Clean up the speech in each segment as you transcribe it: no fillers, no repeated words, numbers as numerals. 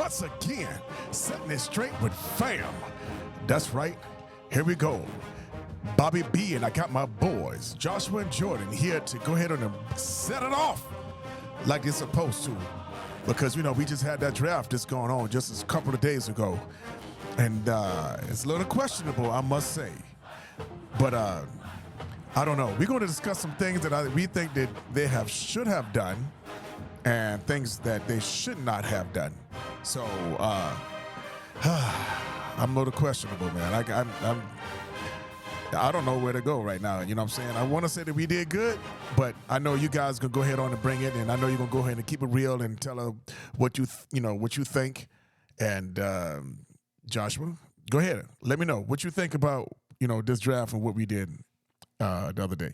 once again, setting it straight with fam. That's right. Here we go. Bobby B and I got my boys, Joshua and Jordan, here to go ahead and set it off like it's supposed to. Because, we just had that draft that's going on just a couple of days ago. And it's a little questionable, I must say. But I don't know. We're going to discuss some things that we think that they should have done and things that they should not have done. So I'm a little questionable, man. I don't know where to go right now. You know what I'm saying? I want to say that we did good, but I know you guys gonna go ahead on and bring it, and I know you're gonna go ahead and keep it real and tell her what what you think. And Joshua, go ahead. Let me know what you think about this draft and what we did the other day.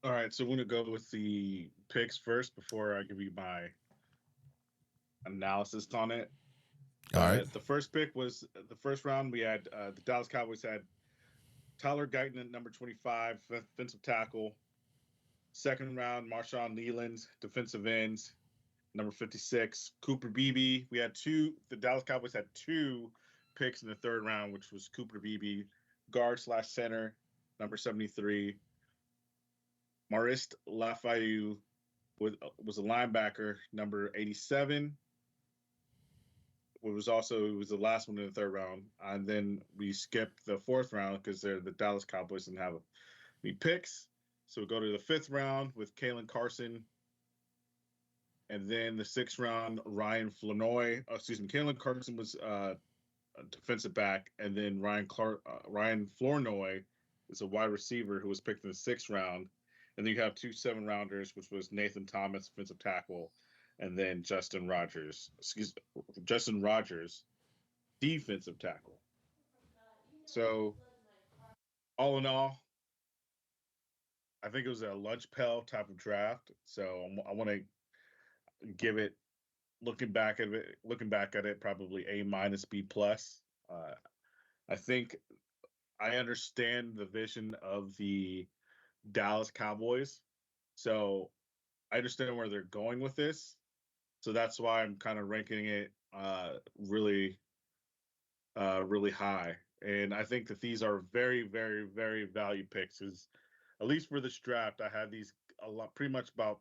All right, so I'm going to go with the picks first before I give you my analysis on it. All right. The first pick was the first round. We had the Dallas Cowboys had Tyler Guyton at number 25, defensive tackle. Second round, Marshawn Leland, defensive ends, number 56. Cooper Beebe. We had the Dallas Cowboys had two picks in the third round, which was Cooper Beebe, guard/center, number 73. Marist Lafayette was a linebacker, number 87. It was the last one in the third round. And then we skipped the fourth round because the Dallas Cowboys didn't have any picks. So we go to the fifth round with Kalen Carson. And then the sixth round, Ryan Flournoy. Kalen Carson was a defensive back. And then Ryan Flournoy is a wide receiver who was picked in the sixth round. And then you have two 7-rounders, which was Nathan Thomas, defensive tackle, and then Justin Rogers, defensive tackle. So, all in all, I think it was a lunch pail type of draft. So I want to give it, looking back at it, probably A minus B plus. I think I understand the vision of the Dallas Cowboys, so I understand where they're going with this. So that's why I'm kind of ranking it really, really high. And I think that these are very, very, very value picks. Because at least for this draft, I had these a lot, pretty much about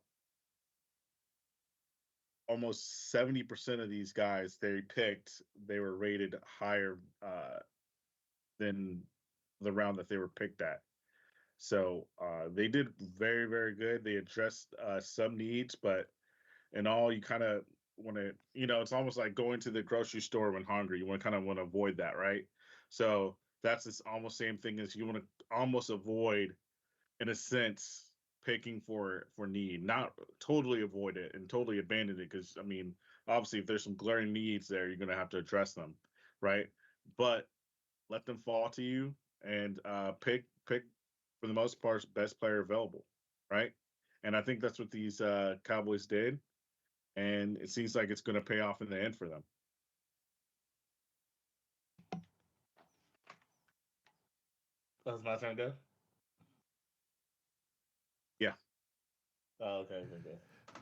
almost 70% of these guys they were rated higher than the round that they were picked at. So they did very, very good. They addressed some needs, but in all, you kind of want to, it's almost like going to the grocery store when hungry. You want to avoid that, right? So that's this almost same thing as you want to almost avoid, in a sense, picking for need, not totally avoid it and totally abandon it. Because obviously, if there's some glaring needs there, you're going to have to address them, right? But let them fall to you and pick for the most part best player available, right? And I think that's what these Cowboys did, and it seems like it's going to pay off in the end for them. That's my turn, go. Yeah. Oh, okay.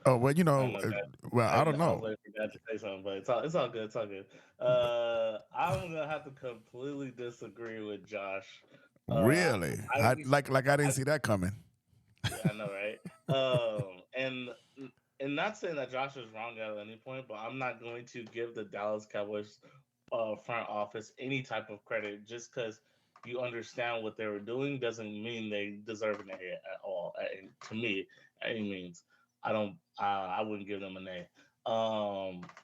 Oh well, I don't know, guys. I don't I was know. waiting for God to say something, but it's all good. It's all good. I'm gonna have to completely disagree with Josh. Really, I I like I didn't see that coming. Yeah, I know, right? And not saying that Josh is wrong at any point, but I'm not going to give the Dallas Cowboys front office any type of credit just because you understand what they were doing doesn't mean they deserve an A at all. To me, at any means, I don't. I wouldn't give them an A.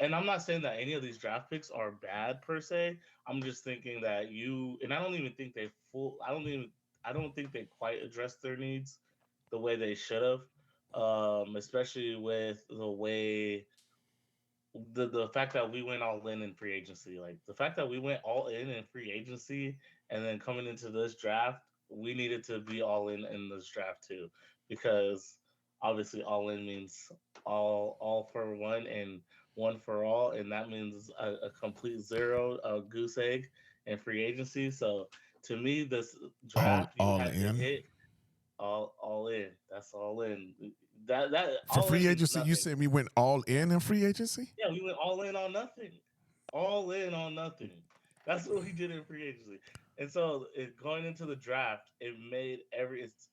And I'm not saying that any of these draft picks are bad per se. I'm just thinking that and I don't even think they full. I don't think they quite addressed their needs the way they should have, especially with the way the fact that we went all in free agency, like the fact that we went all in free agency, and then coming into this draft, we needed to be all in this draft too, because obviously all in means all for one and one for all, and that means a complete zero, a goose egg in free agency. So to me, this All draft you all had to in. hit all in. That's all in. That For all free in means agency, you nothing. said we went all in free agency? Yeah, we went all in on nothing. All in on nothing. That's what we did in free agency. And so going into the draft, it made it's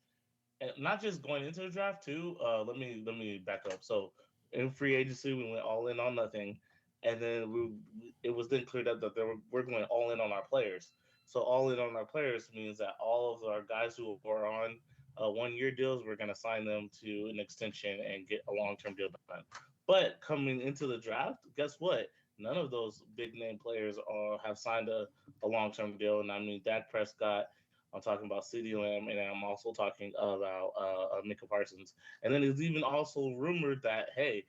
and not just going into the draft too. Let me back up. So in free agency, we went all in on nothing, and then it was then cleared up that we're going all in on our players. So all in on our players means that all of our guys who are on 1 year deals, we're going to sign them to an extension and get a long term deal done. But coming into the draft, guess what? None of those big name players have signed a long term deal. And I mean, Dak Prescott, I'm talking about CeeDee Lamb, and I'm also talking about Micah Parsons. And then it's even also rumored that, hey,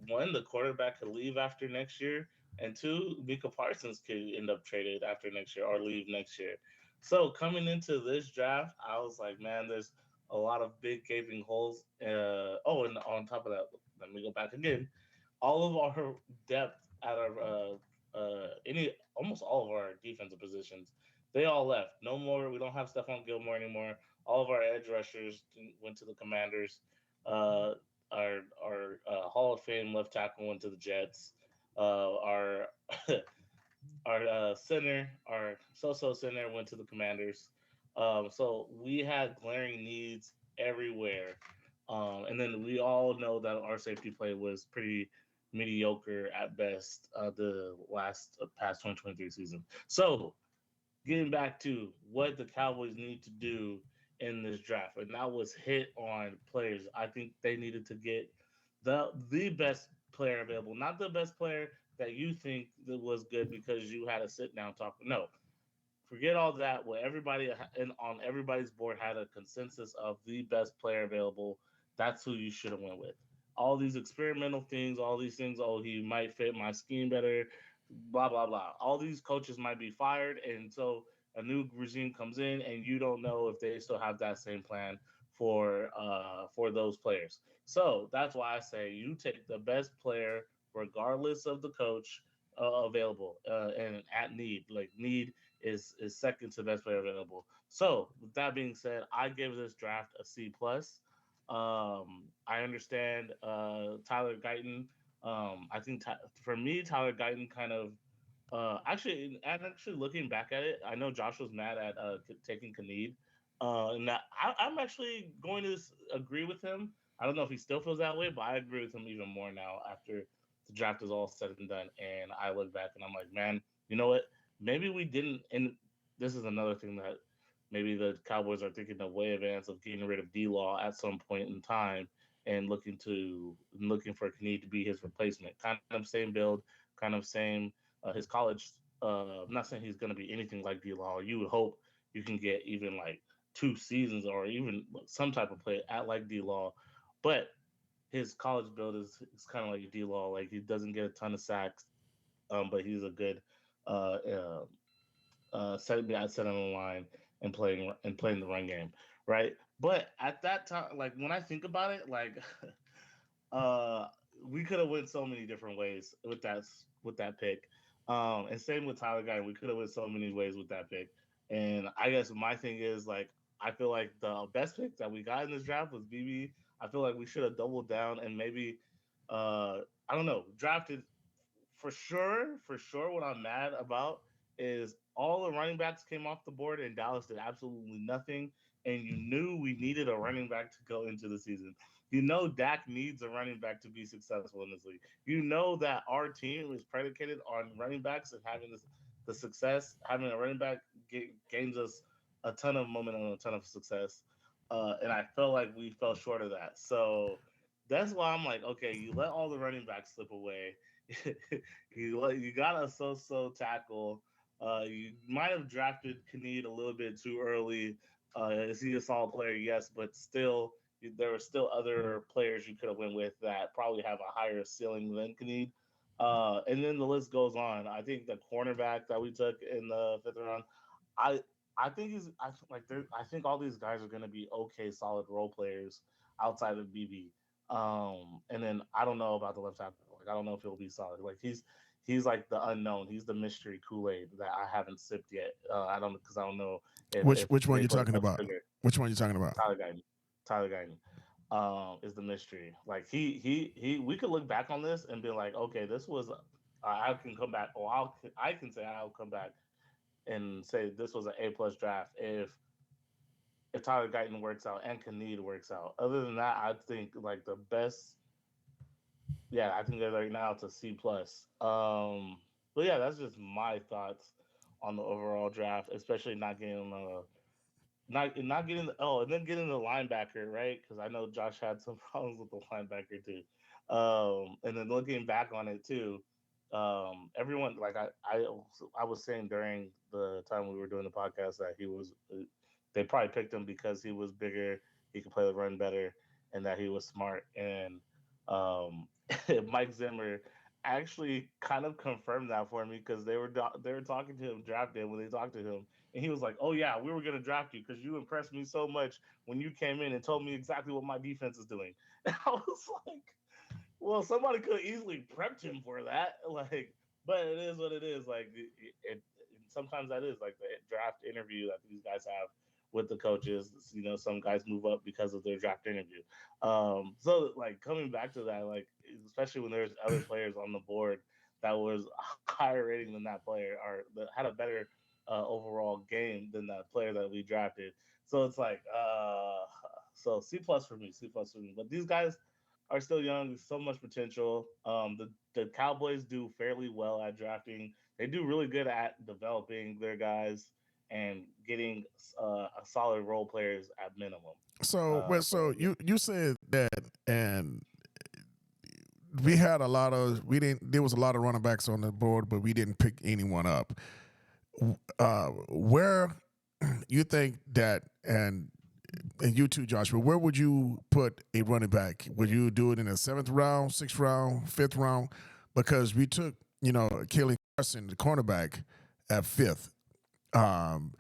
one, the quarterback could leave after next year, and two, Micah Parsons could end up traded after next year or leave next year. So coming into this draft, I was like, man, there's a lot of big gaping holes. And on top of that, let me go back again. All of our depth out of any almost all of our defensive positions, they all left. No more. We don't have Stephon Gilmore anymore. All of our edge rushers went to the Commanders. Uh, our Hall of Fame left tackle went to the Jets. Our our center, our so-so center, went to the Commanders. So we had glaring needs everywhere, and then we all know that our safety play was pretty mediocre at best the last past 2023 season. So getting back to what the Cowboys need to do in this draft, and that was hit on players. I think they needed to get the best player available, not the best player that you think that was good because you had a sit down talk. No, forget all that. What everybody on everybody's board had a consensus of the best player available. That's who you should have went with. All these experimental things, all these things. Oh, he might fit my scheme better. Blah blah blah. All these coaches might be fired, and so a new regime comes in, and you don't know if they still have that same plan for those players. So that's why I say you take the best player, regardless of the coach available, and at need. Like need is second to best player available. So with that being said, I give this draft a C plus. I understand Tyler Guyton. I think for me, Tyler Guyton kind of actually looking back at it, I know Josh was mad at taking Khalid. And I'm actually going to agree with him. I don't know if he still feels that way, but I agree with him even more now after the draft is all said and done. And I look back and I'm like, man, you know what? Maybe we didn't. And this is another thing that maybe the Cowboys are thinking of way advance of getting rid of D Law at some point in time and looking for Khalid to be his replacement. Kind of same build, kind of same his college. I'm not saying he's going to be anything like D Law. You would hope you can get even like 2 seasons or even some type of play at like D Law, but his college build is kind of like D Law. Like he doesn't get a ton of sacks, but he's a good uh, uh, setting guy set on the line and playing the run game, right? But at that time, like when I think about it, like uh we could have went so many different ways with that pick. And same with Tyler Guy, we could have went so many ways with that pick. And I guess my thing is like I feel like the best pick that we got in this draft was BB. I feel like we should have doubled down and maybe I don't know, drafted for sure what I'm mad about is all the running backs came off the board and Dallas did absolutely nothing. And you knew we needed a running back to go into the season. You know Dak needs a running back to be successful in this league. You know that our team is predicated on running backs and having the success. Having a running back gains us a ton of momentum and a ton of success. And I felt like we fell short of that. So that's why I'm like, okay, you let all the running backs slip away. You got a so tackle. You might have drafted Khalid a little bit too early. Is he a solid player? Yes, but still, there were still other players you could have went with that probably have a higher ceiling than Khalid. And then the list goes on. I think the cornerback that we took in the fifth round, I I think I think all these guys are going to be okay, solid role players outside of BB. And then I don't know about the left tackle. Like I don't know if he'll be solid. Like he's like the unknown. He's the mystery Kool-Aid that I haven't sipped yet. I don't because I don't know if Which one they you put talking enough about? sugar. Which one you talking about? Tyler Guyton. Tyler Guyton is the mystery. Like he. We could look back on this and be like, okay, this was. I can come back, or I can say I'll come back and say this was an A+ draft if Tyler Guyton works out and Khalid works out. Other than that, I think like the best. Yeah, I think they're right now it's a C+. But yeah, that's just my thoughts on the overall draft, especially not getting and then getting the linebacker right because I know Josh had some problems with the linebacker too, and then looking back on it too, everyone like I was saying during the time we were doing the podcast that he was they probably picked him because he was bigger, he could play the run better, and that he was smart and um, Mike Zimmer actually kind of confirmed that for me because they were talking to him draft day when they talked to him and he was like, "Oh yeah, we were gonna draft you because you impressed me so much when you came in and told me exactly what my defense is doing." And I was like, "Well, somebody could have easily prepped him for that." Like, but it is what it is. Like, sometimes that is like the draft interview that these guys have with the coaches. You know, some guys move up because of their draft interview. So like coming back to that, like especially when there's other players on the board that was higher rating than that player or that had a better overall game than that player that we drafted. So it's like, so C+ for me, C+ for me. But these guys are still young. There's so much potential. The Cowboys do fairly well at drafting. They do really good at developing their guys and getting solid role players at minimum. So, well, so Yeah. you said that, and we had a lot of we didn't. There was a lot of running backs on the board, but we didn't pick anyone up. Where you think that, and you too, Joshua, where would you put a running back? Would you do it in the 7th round, 6th round, 5th round? Because we took, Kelly Carson, the cornerback, at 5th. Um,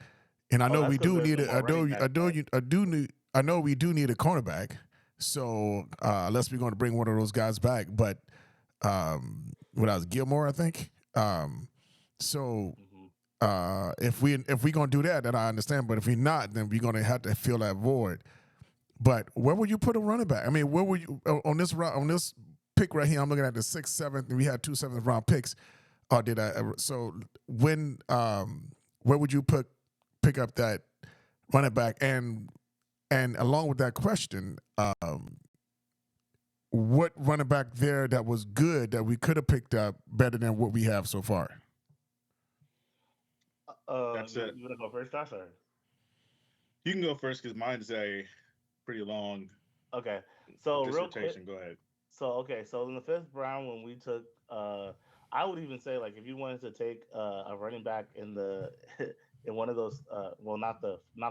and I Oh, know that's we because do there's need no a, more running backs, right? I know we do need a cornerback. So unless we're going to bring one of those guys back, but what else, Gilmore, I think. So Mm-hmm. if we gonna do that, then I understand. But if we're not, then we're gonna have to fill that void. But where would you put a running back? I mean, where would you on this pick right here? I'm looking at the 6th, 7th, and we had 2 7th round picks. Or did I? So when where would you pick up that running back? And along with that question, what running back there that was good that we could have picked up better than what we have so far? That's it. You want to go first, Josh? Or You can go first because mine's a pretty long okay. So real quick, dissertation. Go ahead. so in the 5th round when we took I would even say like if you wanted to take a running back in the in one of those well not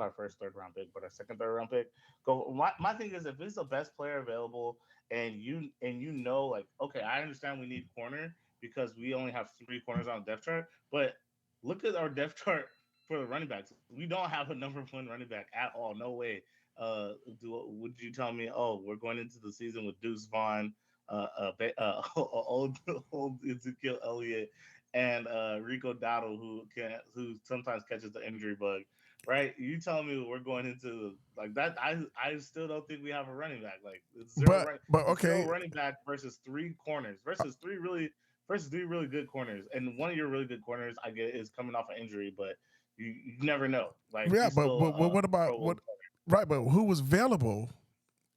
our first 3rd round pick, but our second 3rd round pick, go my thing is if it's the best player available and you know like okay, I understand we need corner because we only have 3 corners on the depth chart, but look at our depth chart for the running backs. We don't have a number one running back at all. No way would you tell me, oh, we're going into the season with Deuce Vaughn, old Ezekiel Elliott, and Rico Dowdle, who sometimes catches the injury bug, right? You tell me we're going into like that. I still don't think we have a running back. Like But it's zero okay, running back versus 3 corners versus three really good corners, and one of your really good corners I get is coming off an injury, but you never know. Like yeah, he's but still what a about Pro Bowl. what? Right, but who was available?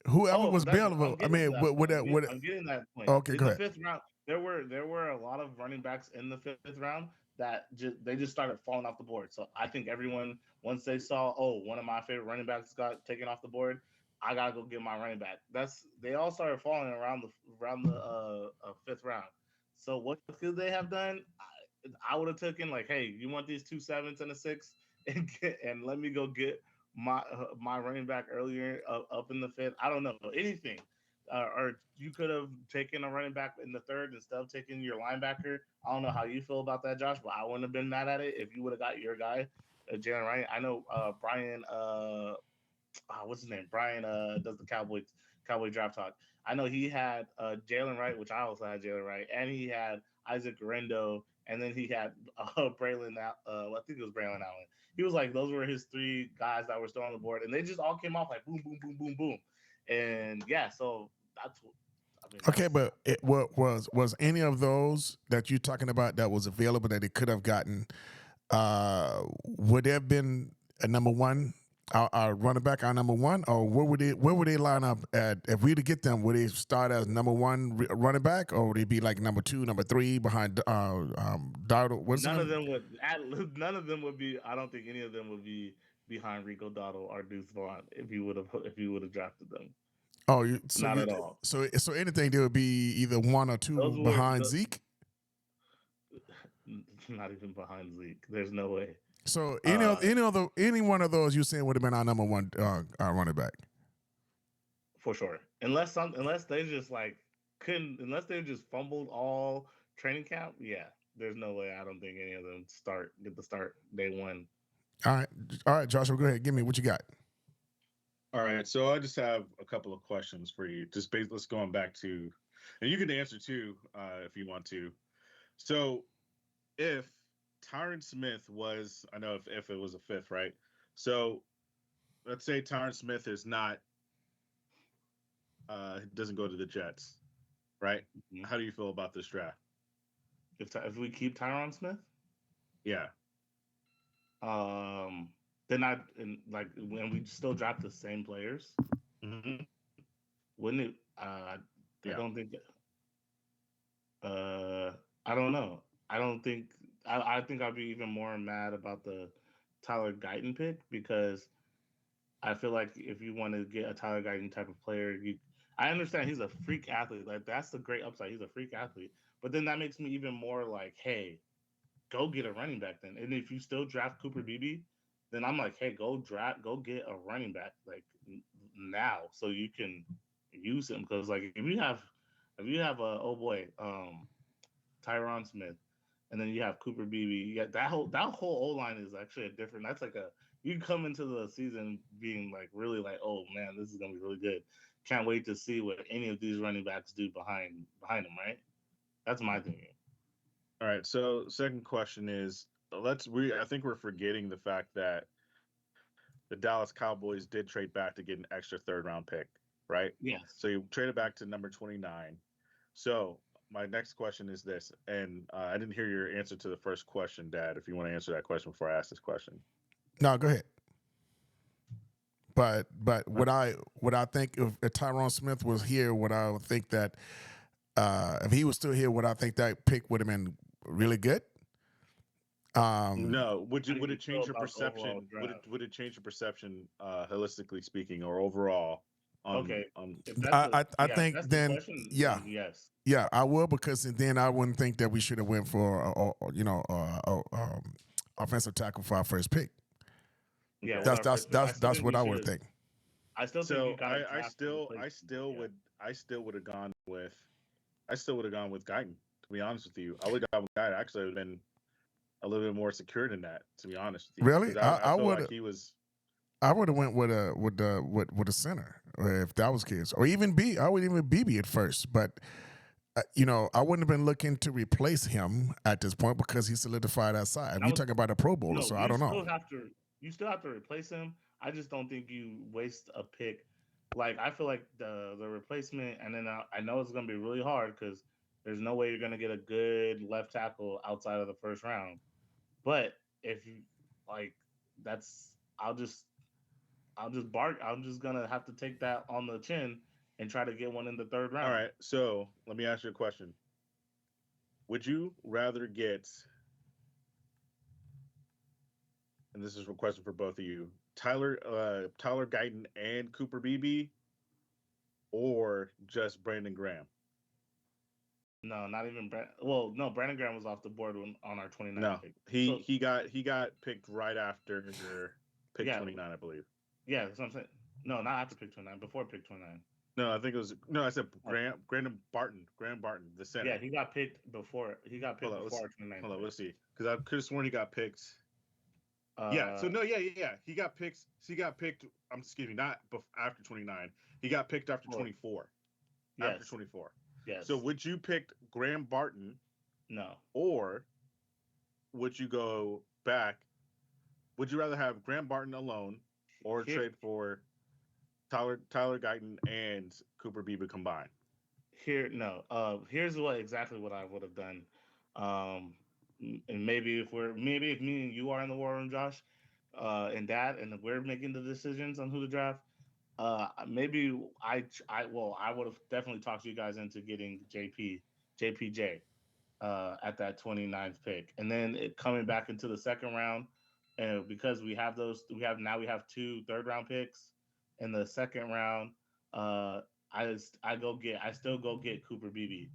Whoever Oh, was that's available. I'm I getting to mean, that point. what? I'm getting that point. Okay, In go the ahead. 5th round, there were a lot of running backs in the 5th round that they just started falling off the board. So I think everyone once they saw, oh, one of my favorite running backs got taken off the board, I gotta go get my running back. They all started falling around the 5th round. So what could they have done? I would have taken like, hey, you want these 2 7s and a 6, and let me go get my running back earlier up in the 5th. I don't know anything, or you could have taken a running back in the 3rd instead of taking your linebacker. I don't know how you feel about that, Josh, but I wouldn't have been mad at it if you would have got your guy, Jalen Ryan. I know Brian. What's his name? Brian does the Cowboy draft talk. I know he had Jalen Wright, which I also had Jalen Wright, and he had Isaac Rendo, and then he had Braylon. I think it was Braylon Allen. He was like, those were his three guys that were still on the board, and they just all came off like boom, boom, boom, boom, boom, and yeah. So that's what I mean. Okay, but what was any of those that you're talking about that was available that they could have gotten? Would there have been a number one, our running back, our number one, or where would they line up at if we to get them? Would they start as number one running back, or would they be like number two, number three behind Darnold? None of them would. None of them would be. I don't think any of them would be behind Rico Dottle or Deuce Vaughn if you would have drafted them. Oh, Not at all. So anything there would be either one or two behind Zeke. Not even behind Zeke. There's no way. So any one of those you saying would have been our number one running back for sure. Unless they just unless they just fumbled all training camp. Yeah, there's no way. I don't think any of them get the start day one. All right, Joshua, go ahead. Give me what you got. All right, so I just have a couple of questions for you. Just let's going back to, and you can answer too if you want to. So, if Tyron Smith was, I know if it was a fifth, right? So, let's say Tyron Smith is not, doesn't go to the Jets, right? Mm-hmm. How do you feel about this draft? If we keep Tyron Smith, yeah. Then when we still draft the same players, mm-hmm. Wouldn't it? I don't think. I don't know. I don't think. I think I'd be even more mad about the Tyler Guyton pick because I feel like if you want to get a Tyler Guyton type of player, I understand he's a freak athlete. Like that's the great upside. He's a freak athlete. But then that makes me even more like, hey, go get a running back then. And if you still draft Cooper Beebe, then I'm like, hey, go get a running back like now so you can use him because like if you have Tyron Smith, and then you have Cooper Beebe, that whole O line is actually a different. That's like you come into the season being like really like, oh man, this is gonna be really good. Can't wait to see what any of these running backs do behind them, right? That's my thinking. All right. So second question is I think we're forgetting the fact that the Dallas Cowboys did trade back to get an extra third round pick, right? Yes. So you traded back to number 29. So my next question is this, and I didn't hear your answer to the first question, Dad. If you want to answer that question before I ask this question. No, go ahead. But would I think if Tyron Smith was here, would I think that if he was still here, would I think that pick would have been really good? No. Would it change your perception? Would it change your perception, holistically speaking, or overall? Okay. I think then question, yeah. Yes. Yeah, I will because then I wouldn't think that we should have went for offensive tackle for our first pick. Yeah, that's what I would think. I still think I still would have gone with Guyton. To be honest with you, I would have gone with Guyton. Actually, I would have been a little bit more secure than that. To be honest with you, really, I would like he was. I would have went with a center if that was kids, or even I would even BB at first, but. I wouldn't have been looking to replace him at this point because he solidified that side. We're talking about a Pro Bowler, so I don't know. You still have to replace him. I just don't think you waste a pick. Like I feel like the replacement, and then I know it's going to be really hard because there's no way you're going to get a good left tackle outside of the first round. But if you like, I'll just bark. I'm just gonna have to take that on the chin and try to get one in the third round. All right. So let me ask you a question. Would you rather get, and this is a question for both of you, Tyler Guyton and Cooper Beebe, or just Brandon Graham? No, not even Brandon Graham was off the board on our 29 pick. He got picked right after pick 29, I believe. Yeah, that's what I'm saying. No, not after pick 29, before pick 29. No, I think it was I said Graham Barton, the center. Yeah, he got picked before. Before our 29. Hold on, let's see, because I could have sworn he got picked. Yeah. So no, yeah. He got picked. Excuse me, not after 29. He got picked after 24. Yes. After 24. Yes. So would you pick Graham Barton No. Or would you go back? Would you rather have Graham Barton alone or Here, trade for Tyler Guyton and Cooper Beebe combined? no. Here's what I would have done. Um, and maybe if me and you are in the war room, Josh, and we're making the decisions on who to draft. Maybe I would have definitely talked you guys into getting JPJ at that 29th pick, and then it coming back into the second round, and because we have two third round picks in the second round. Uh, I still go get Cooper Beebe,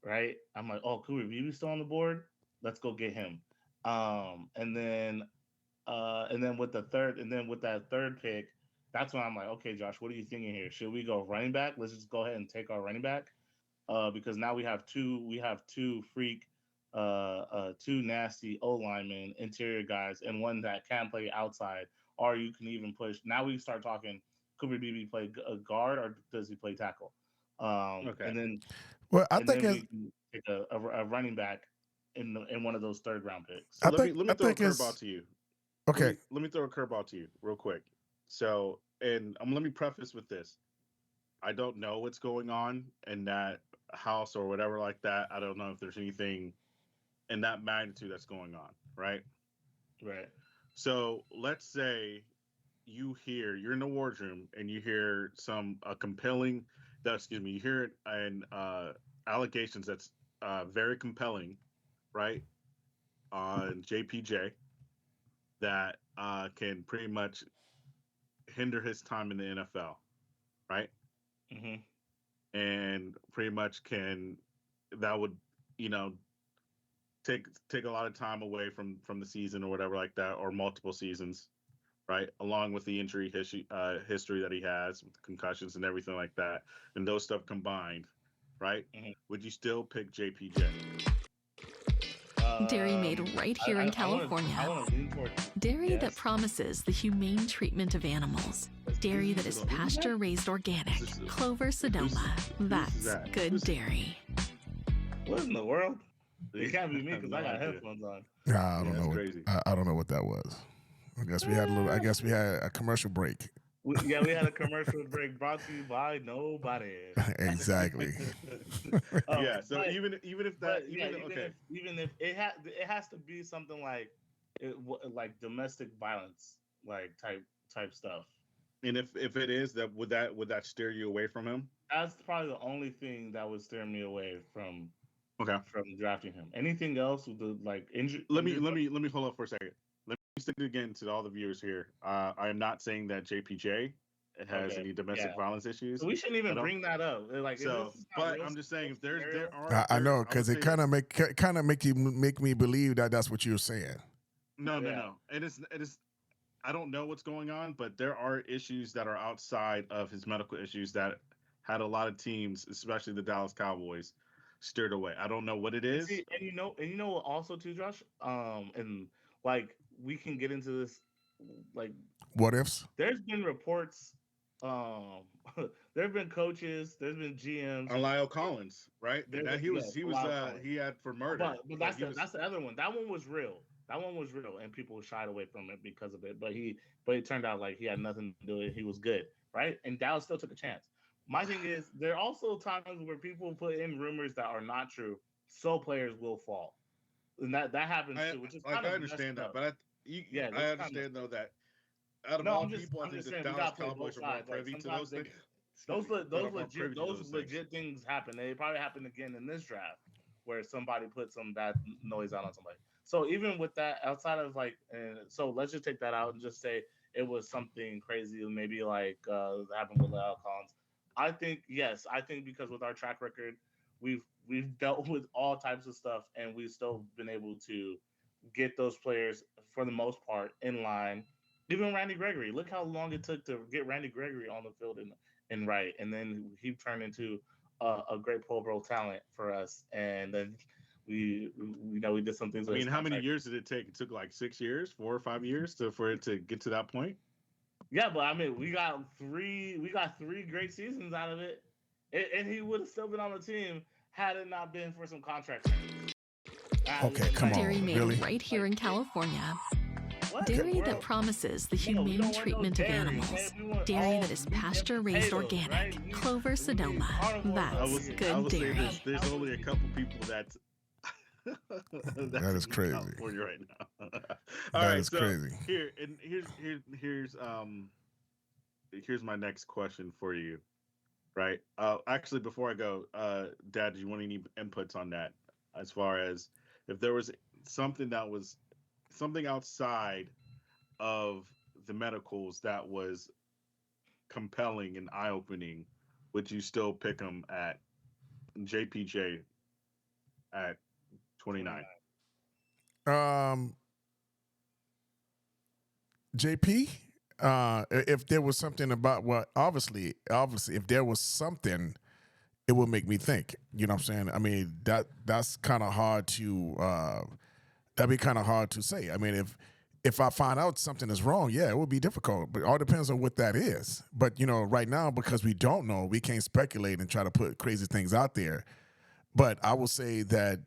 right? I'm like, oh, Cooper Beebe's still on the board. Let's go get him. And then with that third pick, that's when I'm like, okay, Josh, what are you thinking here? Should we go running back? Let's just go ahead and take our running back, because now we have two nasty O linemen, interior guys, and one that can play outside, or you can even push. Now we start talking. Cooper Beebe play a guard, or does he play tackle? Okay. And then Well, I and think then it's we can take a running back in one of those third round picks. So I let think me I throw a think curveball it's to you. okay. Let me throw a curveball to you real quick. So, and let me preface with this. I don't know what's going on in that house or whatever like that. I don't know if there's anything in that magnitude that's going on, right? Right. So let's say you're in the wardroom and you hear some compelling that excuse me, you hear an allegations that's very compelling, right? On JPJ that can pretty much hinder his time in the NFL, right? Hmm. And pretty much can that would, you know, take a lot of time away from the season or whatever like that, or multiple seasons, right? Along with the injury history that he has with concussions and everything like that, and those stuff combined, right? Hmm. Would you still pick JPJ? Dairy made right here in California. I want to lean towards Dairy yes. that promises the humane treatment of animals. Dairy that is pasture-raised organic. Clover Sonoma. That's that? good dairy. What in the world? It can't be me because No I got idea. headphones on. Nah, I don't Yeah, know. that's What, crazy. I don't know what that was. I guess we had a little. I guess we had a commercial break. We had a commercial break brought to you by nobody. Exactly. Yeah. So but- even if that even if it has to be something like like domestic violence like type stuff. and if it is that would that steer you away from him? That's probably the only thing that would steer me away Okay. from drafting him. Anything else with the like injury? Let me hold up for a second. Let me state it again to all the viewers here. I am not saying that JPJ has Okay, any domestic yeah. violence issues. So we shouldn't I even don't- bring that up. Like, So, if this is not but real I'm just saying, if there scenario, are, I know, would because it say kind of make me believe that that's what you're saying. no, Yeah. It is. I don't know what's going on, but there are issues that are outside of his medical issues that had a lot of teams, especially the Dallas Cowboys, steered away. I don't know what it is. see, and you know what also too, Josh. And like we can get into this. Like, What ifs? there's been reports. Um, there have been coaches. There's been GMs. On Lyle Collins, right? That he was Lyle Collins. he had for murder. But Like, he was, that's the other one. That one was real. That one was real, and people shied away from it because of it. But it turned out like he had nothing to do with it. He was good, right? And Dallas still took a chance. My thing is, there are also times where people put in rumors that are not true, so players will fall, and that happens too. Which is like kind I of understand messed that, up. but I that's understand though that out of No, all I'm just people, I I'm think just the saying we Dallas gotta play both Cowboys are more sides. Like privy to sometimes those things. Excuse me, those more privy to those things. legit things happen. They probably happen again in this draft where somebody put some bad noise out on somebody. So even with that, outside of like, so let's just take that out and just say it was something crazy, maybe like happened with Lyle Collins. I think yes, I think because with our track record, we've dealt with all types of stuff and we've still been able to get those players for the most part in line. Even Randy Gregory, look how long it took to get Randy Gregory on the field and right, and then he turned into a great Pro Bowl talent for us, and then we did some things. I With mean, his how many contract. years did it take? It took like 6 years, 4 or 5 years for it to get to that point. Yeah, but I mean, we got three great seasons out of it, and he would have still been on the team had it not been for some contract changes. Okay, come on. Dairy made Really? right here in California. What? Dairy World? that promises the No, we humane don't want no treatment of dairy, animals. man. We want Dairy all that is meat and pasture raised potatoes, organic. right? Clover We Sonoma. need carnivore I That's over will, here. good I will say dairy. this: there's only a couple people that's That is in crazy. California right now. All That right, is so crazy. here's my next question for you. Right. Actually, before I go, Dad, do you want any inputs on that? As far as if there was something outside of the medicals that was compelling and eye-opening, would you still pick them at JPJ at 29? JP, if there was something about obviously, if there was something, it would make me think. You know what I'm saying? I mean, that's kind of hard to that'd be kind of hard to say. I mean, if I find out something is wrong, yeah, it would be difficult. But it all depends on what that is. But right now, because we don't know, we can't speculate and try to put crazy things out there. But I will say that.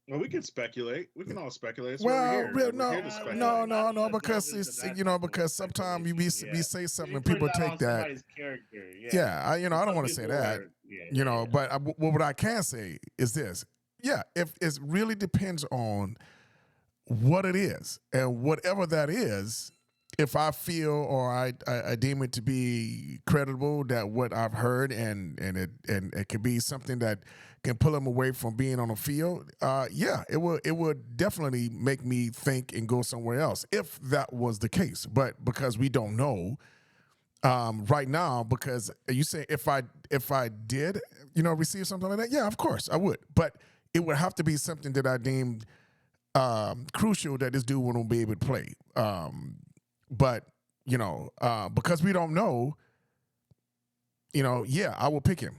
Well, we can speculate. We can all speculate. That's Well, why we're here. no, We're here to speculate. no, because it's because sometimes we say something and people take that. Character. Yeah, I don't want to say that. But what I can say is this: yeah, if it really depends on what it is and whatever that is. If I feel or I deem it to be credible that what I've heard and it could be something that can pull them away from being on the field, yeah, it would definitely make me think and go somewhere else if that was the case. But because we don't know right now, because you say if I did receive something like that, yeah, of course I would. But it would have to be something that I deemed crucial that this dude wouldn't be able to play. But because we don't know, yeah, I will pick him.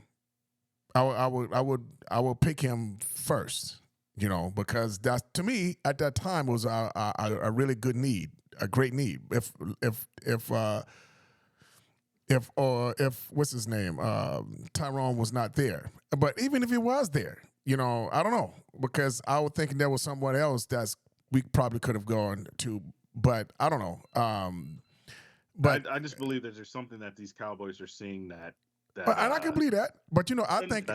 I would pick him first. Because that to me at that time was a really good need, a great need. If what's his name, Tyrone was not there, but even if he was there, I don't know, because I was thinking there was someone else we probably could have gone to. But I don't know. But I just believe that there's something that these Cowboys are seeing that. And I can believe that. But I think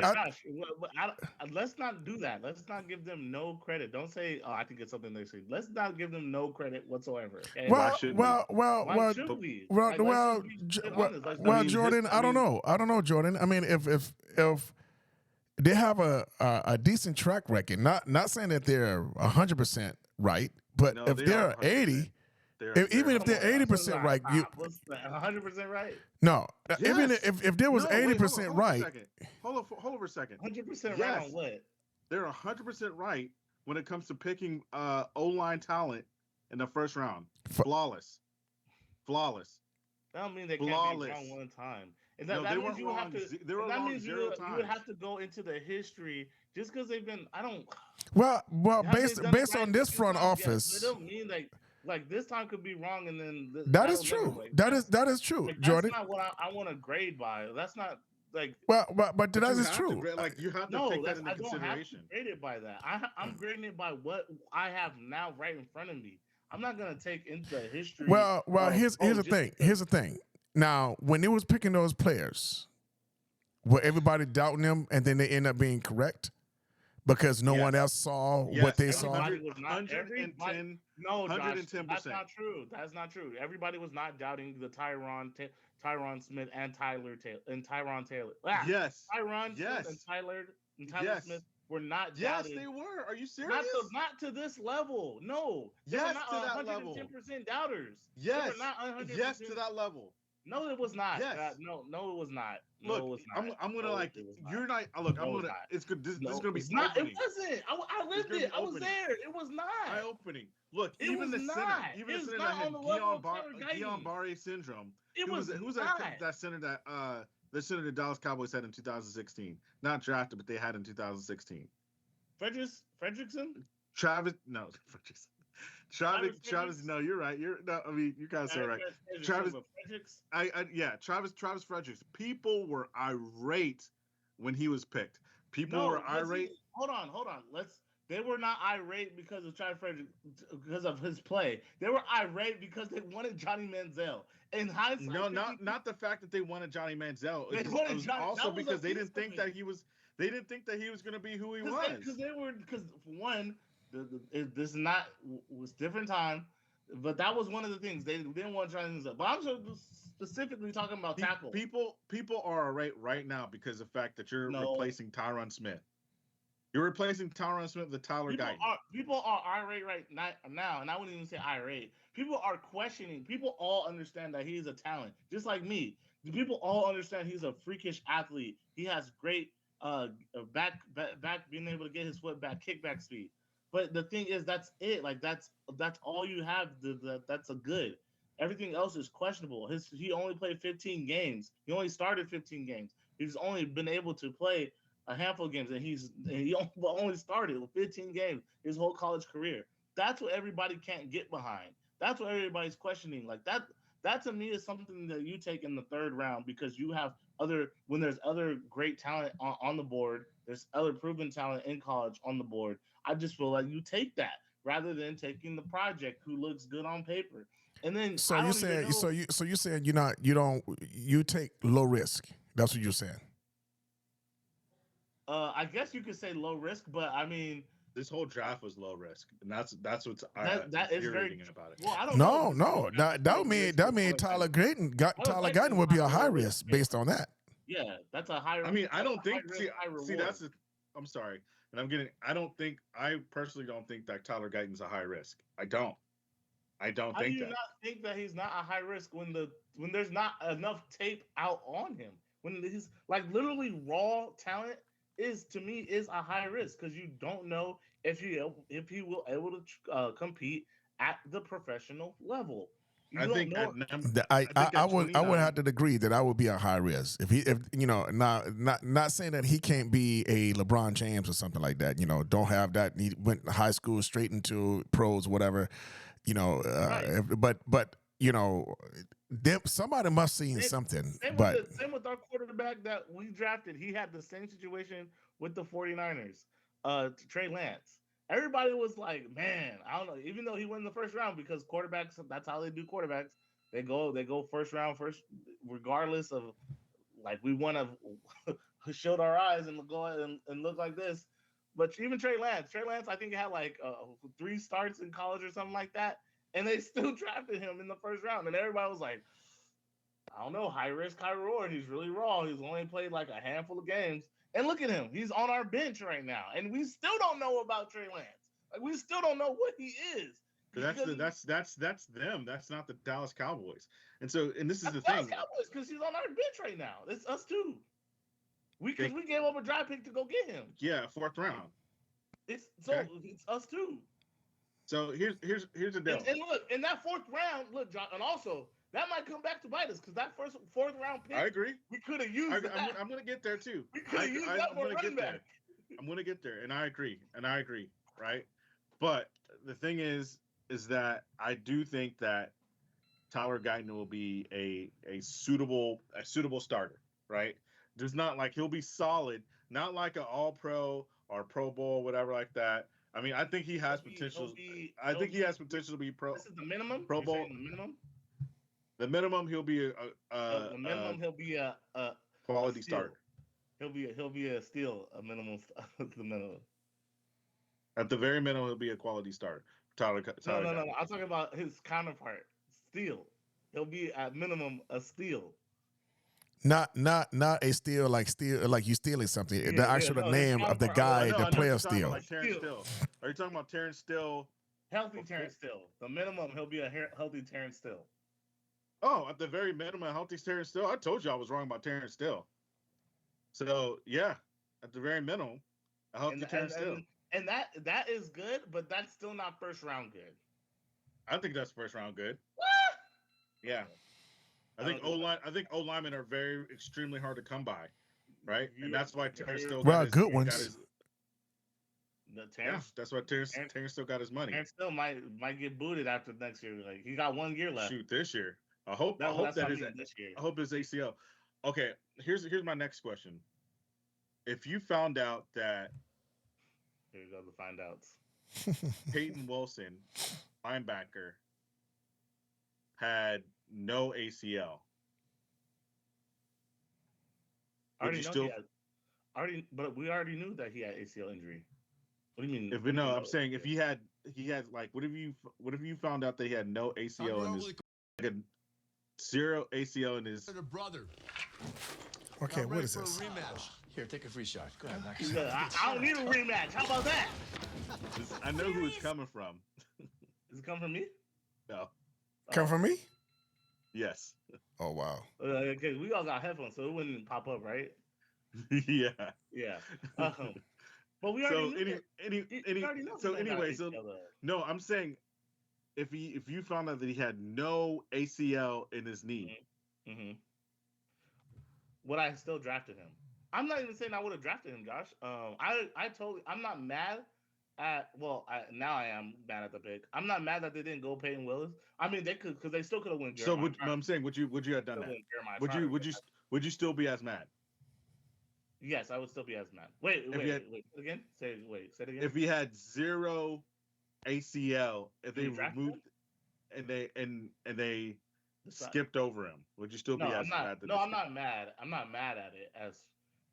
let's not do that. Let's not give them no credit. Don't say, "Oh, I can get something they say." Let's not give them no credit whatsoever. Okay? Well, Jordan, I don't know, Jordan. I mean, if they have a decent track record, not saying that they're 100% right. But if they're 80, even if they're 80% right, you 100% right. No, even if there was 80% right. Hold on for a second. 100% right on what? They're 100% right when it comes to picking O-line talent in the first round. Flawless. That don't mean they can't be wrong one time. And that means you have to. That means you would have to go into the history just because they've been. I don't. Well, based on this front office, it don't mean like this time could be wrong, and then that is true. That is true, like, Jordan. That's not what I want to grade by. That's not like. But that is true. You have to take that into consideration. I don't have to grade it by that. I'm grading it by what I have now right in front of me. I'm not gonna take into the history. Well, here's the thing. Here's the thing. Now, when they was picking those players, were everybody doubting them, and then they end up being correct because no one else saw what they saw? 110. No, 110%. That's not true. That's not true. Everybody was not doubting the Tyron Smith and Tyron Taylor. Yes. Tyron Smith and Tyler Smith were not doubted. Yes, they were. Are you serious? Not to this level. No. Yes, to that level. 110% doubters. Yes. Not 100%. Yes, to that level. No, it was not. Yes. No, it was not. No, it was not. I'm gonna you're not. Look, I'm gonna. It's good. This is gonna be not. It wasn't. I lived it. I was there. It was not. Eye opening. Look, even the center that had Guillain-Barré syndrome. Who's that center that the center the Dallas Cowboys had in 2016? Not drafted, but they had in 2016. Fredrickson? Travis. No, you're right. You guys are right. Travis. Travis Fredericks. People were irate when he was picked. People were irate. Hold on. They were not irate because of Travis Frederick, because of his play. They were irate because they wanted Johnny Manziel. In hindsight, No, not the fact that they wanted Johnny Manziel. they It wanted was Johnny. also That was a because they piece didn't of think it. that he was. They didn't think that he was going to be who he was. Because for one, this is not was different time, but that was one of the things they didn't want Johnny Manziel. But I'm specifically talking about tackle. People are right now because of the fact that you're No. replacing Tyron Smith. You're replacing Tyron Smith with Tyler Guyton. People are irate right now, and I wouldn't even say irate. People are questioning. People all understand that he's a talent, just like me. People all understand he's a freakish athlete. He has great back being able to get his foot back, kickback speed. But the thing is, that's it. Like that's all you have. That's a good. Everything else is questionable. He only played 15 games. He only started 15 games. He's only been able to play a handful of games, and he only started with 15 games his whole college career. That's what everybody can't get behind. That's what everybody's questioning. Like that. That to me is something that you take in the third round because you have when there's other great talent on the board, there's other proven talent in college on the board. I just feel like you take that rather than taking the project who looks good on paper. And then So you saying you take low risk. That's what you're saying. I guess you could say low risk, but I mean, this whole draft was low risk, and that's what's that is very about it. Well, I don't No, know. that mean Tyler Guyton would be a high risk based on that. Yeah, that's a high. I mean, I don't think. See, that's. I'm sorry, and I personally don't think that Tyler Guyton's a high risk. I don't How think that. How do you not think that he's not a high risk when there's not enough tape out on him? When he's like literally raw talent to me is a high risk because you don't know if he will able to compete at the professional level. I would have to agree that I would be a high risk if not saying that he can't be a LeBron James or something like that. Don't have that. He went to high school straight into pros, whatever. Right. But somebody must have seen something. Same with our quarterback that we drafted. He had the same situation with the 49ers, Trey Lance. Everybody was like, man, I don't know. Even though he went in the first round because quarterbacks, that's how they do quarterbacks. They go first round, regardless of like we want to shield our eyes and go and look like this. But even Trey Lance, I think he had like 3 starts in college or something like that. And they still drafted him in the first round. And everybody was like, I don't know, high risk, high reward. He's really raw. He's only played like a handful of games. And look at him. He's on our bench right now. And we still don't know about Trey Lance. Like we still don't know what he is. That's them. That's not the Dallas Cowboys. And this is the thing. Dallas Cowboys because he's on our bench right now. It's us too. We gave up a draft pick to go get him. Yeah, 4th round. It's us too. So here's the deal. And look, in that 4th round, look, John, and also that might come back to bite us because that 4th round pick. I agree. We could have used that. I'm going to get there too. We could have used that for running back. I'm going to get there, and I agree, right? But the thing is that I do think that Tyler Guyton will be a suitable starter, right? There's not like he'll be solid, not like an All-Pro or Pro Bowl, whatever like that. I mean, I think he has potential. I think he has potential to be pro. This is the minimum. Pro Bowl. The minimum. The minimum, he'll be he'll be a quality starter. He'll be a steal. A minimum. The minimum. At the very minimum, he'll be a quality starter. Tyler. No. I'm talking about his counterpart. Steal. He'll be at minimum a steal. Not a steal like you stealing something. Yeah, the actual name of the guy, the player steal. Like Terrence Steele. Are you talking about Terrence Steele? Healthy Terrence Steele. The minimum, he'll be a healthy Terrence Steele. Oh, at the very minimum, healthy Terrence Steele. I told you I was wrong about Terrence Steele. So yeah, at the very minimum, a healthy Terrence Steele. And that is good, but that's still not first round good. I think that's first round good. What? Yeah. I think O linemen are extremely hard to come by, right? And that's why Terrence still got good ones. That's why Terrence still got his money. Terrence still might get booted after next year. Like he got 1 year left. Shoot, this year. I hope this year. I hope it's ACL. Okay, here's my next question. If you found out that Here we go, the find outs. Peyton Wilson, linebacker, had no ACL. I Would already you know still? he had but we already knew that he had ACL injury. What do you mean? If What do you no, mean I'm saying if he had like, what if you found out that he had no ACL in his, like, zero ACL in his brother. Okay, what is this? Rematch. Here, take a free shot. Go ahead, knock He said, I don't need a rematch. How about that? I know who it's coming from. Does it come from me? No. Come from me? Yes. Oh wow. Okay, we all got headphones, so it wouldn't pop up, right? Yeah. Yeah. But we already knew Anyway, no, I'm saying if you found out that he had no ACL in his knee, mm-hmm. Would I still drafted him? I'm not even saying I would have drafted him, Josh. I'm not mad at. Well, now I am mad at the pick. I'm not mad that they didn't go Peyton Willis. I mean, they could because they still could have won. So I'm saying, would you have done that? Would you still be as mad? Yes, I would still be as mad. Wait. Again? Say it again. If he had zero ACL, if they removed and they skipped over him, would you still be as mad? No, I'm not mad. I'm not mad at it as.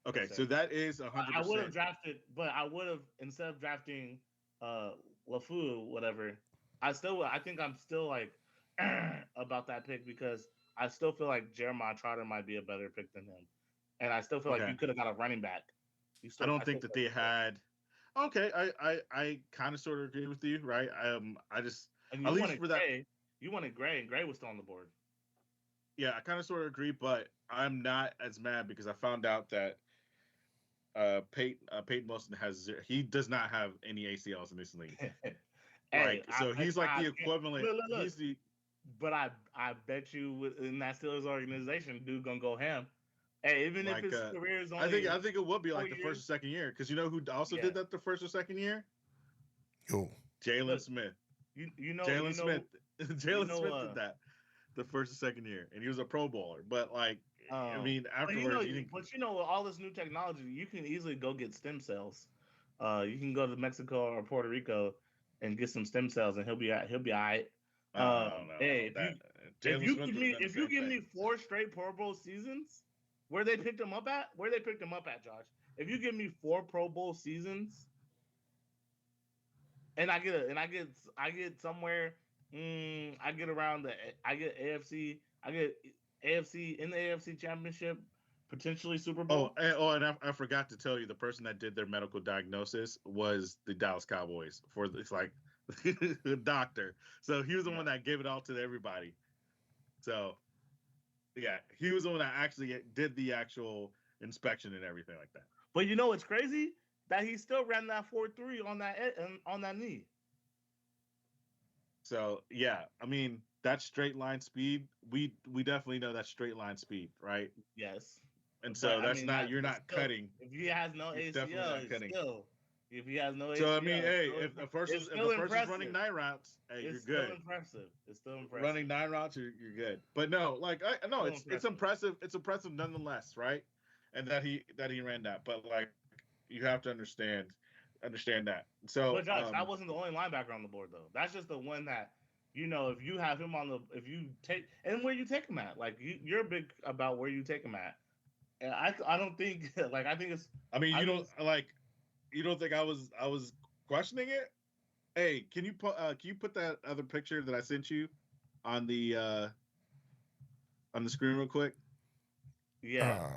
Okay, so that is 100%. I would have drafted, but I would have instead of drafting LaFou, whatever. I think I'm still like about that pick because I still feel like Jeremiah Trotter might be a better pick than him, and I still feel like you could have got a running back. I don't think that they had. Okay, I kind of sort of agree with you, right? I just and you wanted Gray. You wanted Gray, and Gray was still on the board. Yeah, I kind of sort of agree, but I'm not as mad because I found out that Peyton Wilson he does not have any ACLs in this league. He's like the equivalent. Look. But I bet you in that Steelers organization, dude gonna go ham. Hey, even if his career is only, I think it would be like the first or second year because you know who also did that the first or second year? Who? Jalen Smith. Jalen Smith did that the first or second year, and he was a Pro Bowler. But like, I mean, afterwards, with all this new technology, you can easily go get stem cells. You can go to Mexico or Puerto Rico and get some stem cells, and he'll be all right. Hey, if you give me 4 straight Pro Bowl seasons, where they picked him up at, Josh. If you give me 4 Pro Bowl seasons, and I get somewhere, I get AFC, in the AFC Championship, potentially Super Bowl. And I forgot to tell you, the person that did their medical diagnosis was the Dallas Cowboys it's like the doctor. So he was the one that gave it all to everybody. So yeah, he was the one that actually did the actual inspection and everything like that. But you know what's crazy? That he still ran that 4.3 on that knee. So yeah, I mean that straight line speed, we definitely know that straight line speed, right? Yes. And so you're not cutting. If he has no ACL, if he has no ACL. So I mean, hey, if the person's running 9 routes, hey, you're good. It's still impressive. Running 9 routes, you're good. But no, like it's impressive. It's impressive nonetheless, right? And that he ran that, but like you have to understand that. So, but Josh, that wasn't the only linebacker on the board though. That's just the one that if you have him if you take and where you take him at, like you're big about where you take him at. And I don't think like I think it's. I mean, you don't think I was questioning it? Hey, can you put that other picture that I sent you on the screen real quick? Yeah.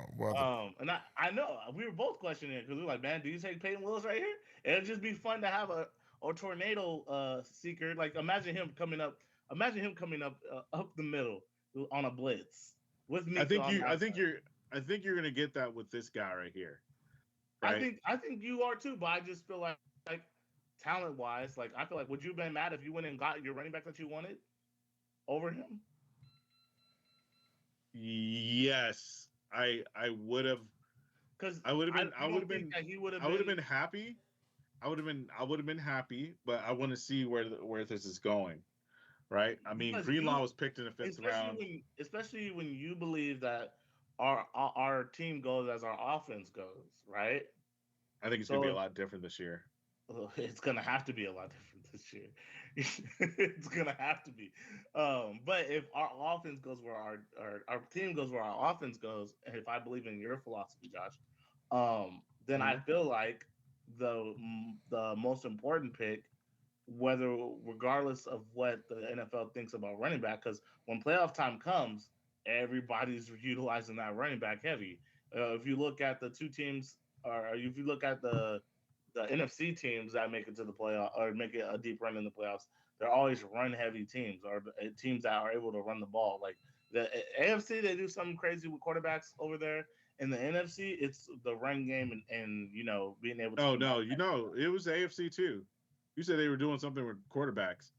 And I know we were both questioning it because we were like, man, do you take Peyton Willis right here? It'd just be fun to have a tornado seeker. Like imagine him coming up up the middle on a blitz with me. I think you're gonna get that with this guy right here. Right? I think you are too, but I just feel like talent wise, like I feel like would you have been mad if you went and got your running back that you wanted over him? Yes, I would have. Because I would have been happy. I would have been happy, but I want to see where this is going. Right? I mean, Greenlaw was picked in the 5th round. Especially when you believe that our team goes as our offense goes, right? I think it's gonna be a lot different this year. it's gonna have to be a lot different this year. It's gonna have to be. But if our offense goes where our team goes where our offense goes, and if I believe in your philosophy, Josh, then I feel like the most important pick, whether regardless of what the NFL thinks about running back, because when playoff time comes, everybody's utilizing that running back heavy. If you look at the two teams, or if you look at the NFC teams that make it to the playoff or make it a deep run in the playoffs, they're always run heavy teams or teams that are able to run the ball. Like the AFC, they do something crazy with quarterbacks over there. In the NFC, it's the run game and being able to. Oh no, it was AFC too. You said they were doing something with quarterbacks.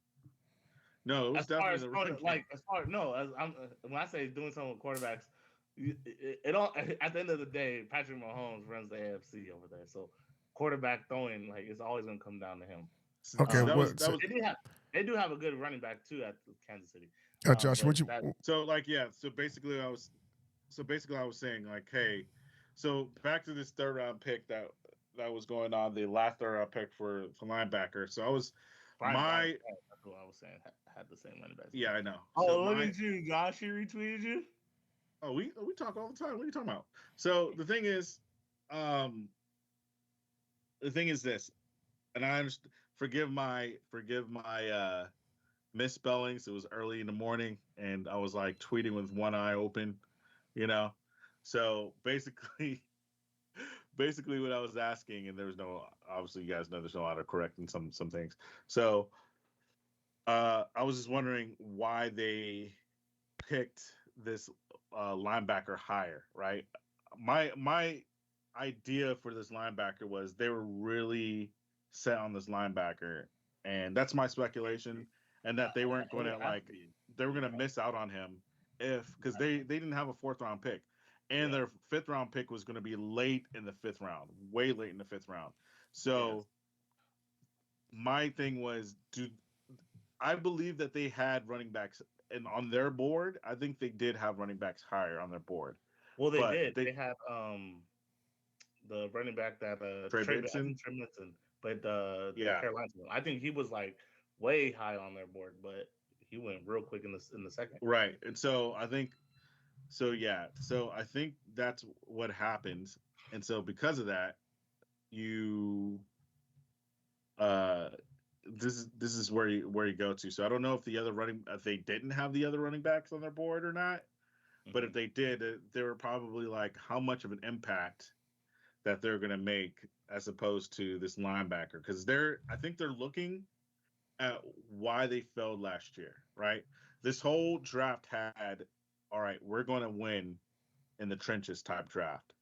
No, it was As far definitely as the run game. as far no, as I'm when I say doing something with quarterbacks, it all at the end of the day, Patrick Mahomes runs the AFC over there. So quarterback throwing like it's always going to come down to him. Okay, That was They do have a good running back too at Kansas City. Josh, But would you? that, so like yeah. So basically I was saying like, hey, so back to this third round pick that was going on, the last third round pick for linebacker. So I was Brian, that's what I was saying. Had the same running back. yeah, I know. Oh, So look at you, Josh. He retweeted you. oh we talk all the time. What are you talking about? So um the thing is this, and I understand. Forgive my misspellings. It was early in the morning, and I was like tweeting with one eye open, you know. So basically, basically what I was asking, and there was no, obviously you guys know there's no autocorrect in some things. So I was just wondering why they picked this linebacker higher, right? My idea for this linebacker was they were really set on this linebacker, and that's my speculation, and that they weren't going to they were going to miss out on him because they didn't have a fourth round pick, and their fifth round pick was going to be late in the fifth round, way late in the fifth round. So my thing was, I believe that they had running backs and on their board. I think they did have running backs higher on their board. Well, they But did. They had the running back that Trey Trey, I Benson, think Trey Benson, but the yeah, Carolina one. I think he was like way high on their board, but he went real quick in the second. right. And so I think so. Yeah. So I think that's what happened. And so because of that, you uh this is where you go to. So I don't know if if they didn't have the other running backs on their board or not. But if they did, they were probably like how much of an impact that they're going to make as opposed to this linebacker, because I think they're looking at why they failed last year, right? This whole draft had, all right, we're going to win in the trenches type draft.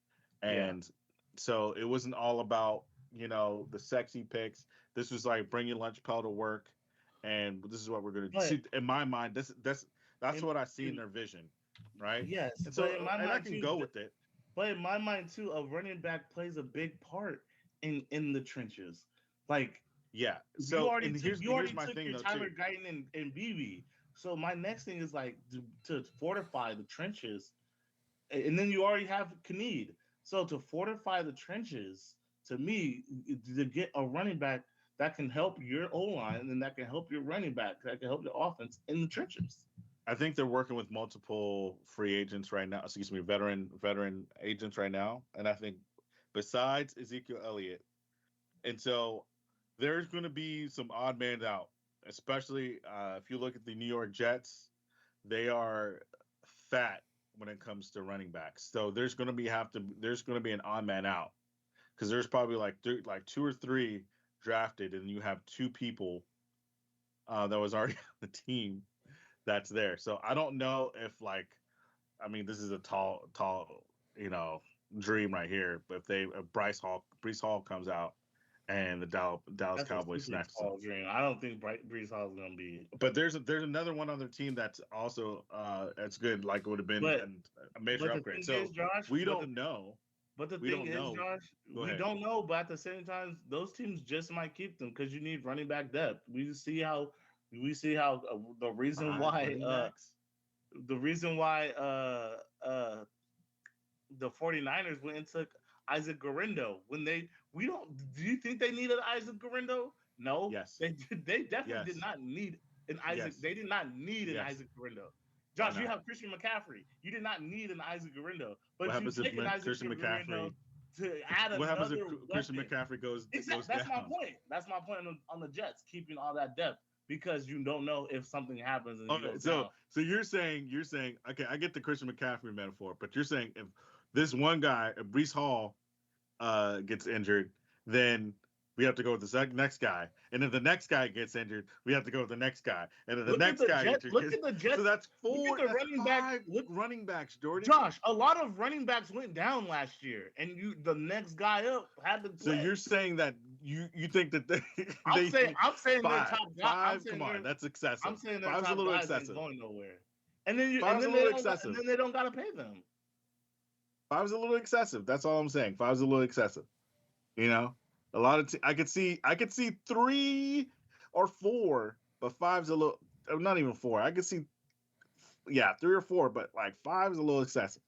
And so it wasn't all about, the sexy picks. This was like bring your lunch pail to work, and this is what we're going to see. In my mind, that's what I see in their vision, right? Yes, And so, but in my mind I can too, go with it. But in my mind too, a running back plays a big part in the trenches. Like Yeah. So, and here's my took thing your though Tyler too. Guyton and BB. So my next thing is like to fortify the trenches, and then you already have Khalid. So to fortify the trenches, to me, to get a running back that can help your O line and that can help your running back, that can help your offense in the trenches. I think they're working with multiple free agents right now. Excuse me, veteran agents right now, and I think besides Ezekiel Elliott, and so there's going to be some odd man out, especially if you look at the New York Jets. They are fat when it comes to running backs, so there's going to be an odd man out because there's probably like two or three drafted, and you have two people that was already on the team that's there. So I don't know if I mean, this is a tall, dream right here. But if Brees Hall comes out and the Dallas That's a Cowboys super snatch tall them. dream. I don't think Brees Hall is going to be. But there's another one other team that's also that's good, like it would have been a major upgrade. So Josh, we don't know. But the We thing don't is, know. Josh, Go we ahead. don't know. But at the same time, those teams just might keep them because you need running back depth. The reason why the 49ers went and took Isaac Guerrero when we don't. Do you think they needed Isaac Guerrero? No, Yes. they definitely did Yes. not need an Isaac. Yes. They did not need an Yes. Isaac Guerrero. Why Josh, you not? have Christian McCaffrey. You did not need an Isaac Guerrero, What but you happens if take an Isaac Christian Guerrero McCaffrey? to add What happens if another Christian weapon. McCaffrey goes That's my down? point. That's my point on the Jets, keeping all that depth because you don't know if something happens and he Okay, goes down. so you're saying okay, I get the Christian McCaffrey metaphor, but you're saying if this one guy, if Brees Hall, gets injured, then we have to go with the next guy, and if the next guy gets injured, we have to go with the next guy, and if the next guy gets injured, look at the Jets. so that's Look four. at the That's running five back. running backs, Jordan. Josh, a lot of running backs went down last year, and the next guy up had to play. So you're saying that you think that I'm saying five, their top guy. five. Come on, that's excessive. I'm saying their Five's top a little guys excessive. ain't going nowhere. And then Five's a little excessive. And then they don't gotta pay them. Five's a little excessive. That's all I'm saying. Five's a little excessive. You know, a lot of I could see 3 or 4, but five's a little. Not even 4. I could see, 3 or 4, but like 5's a little excessive.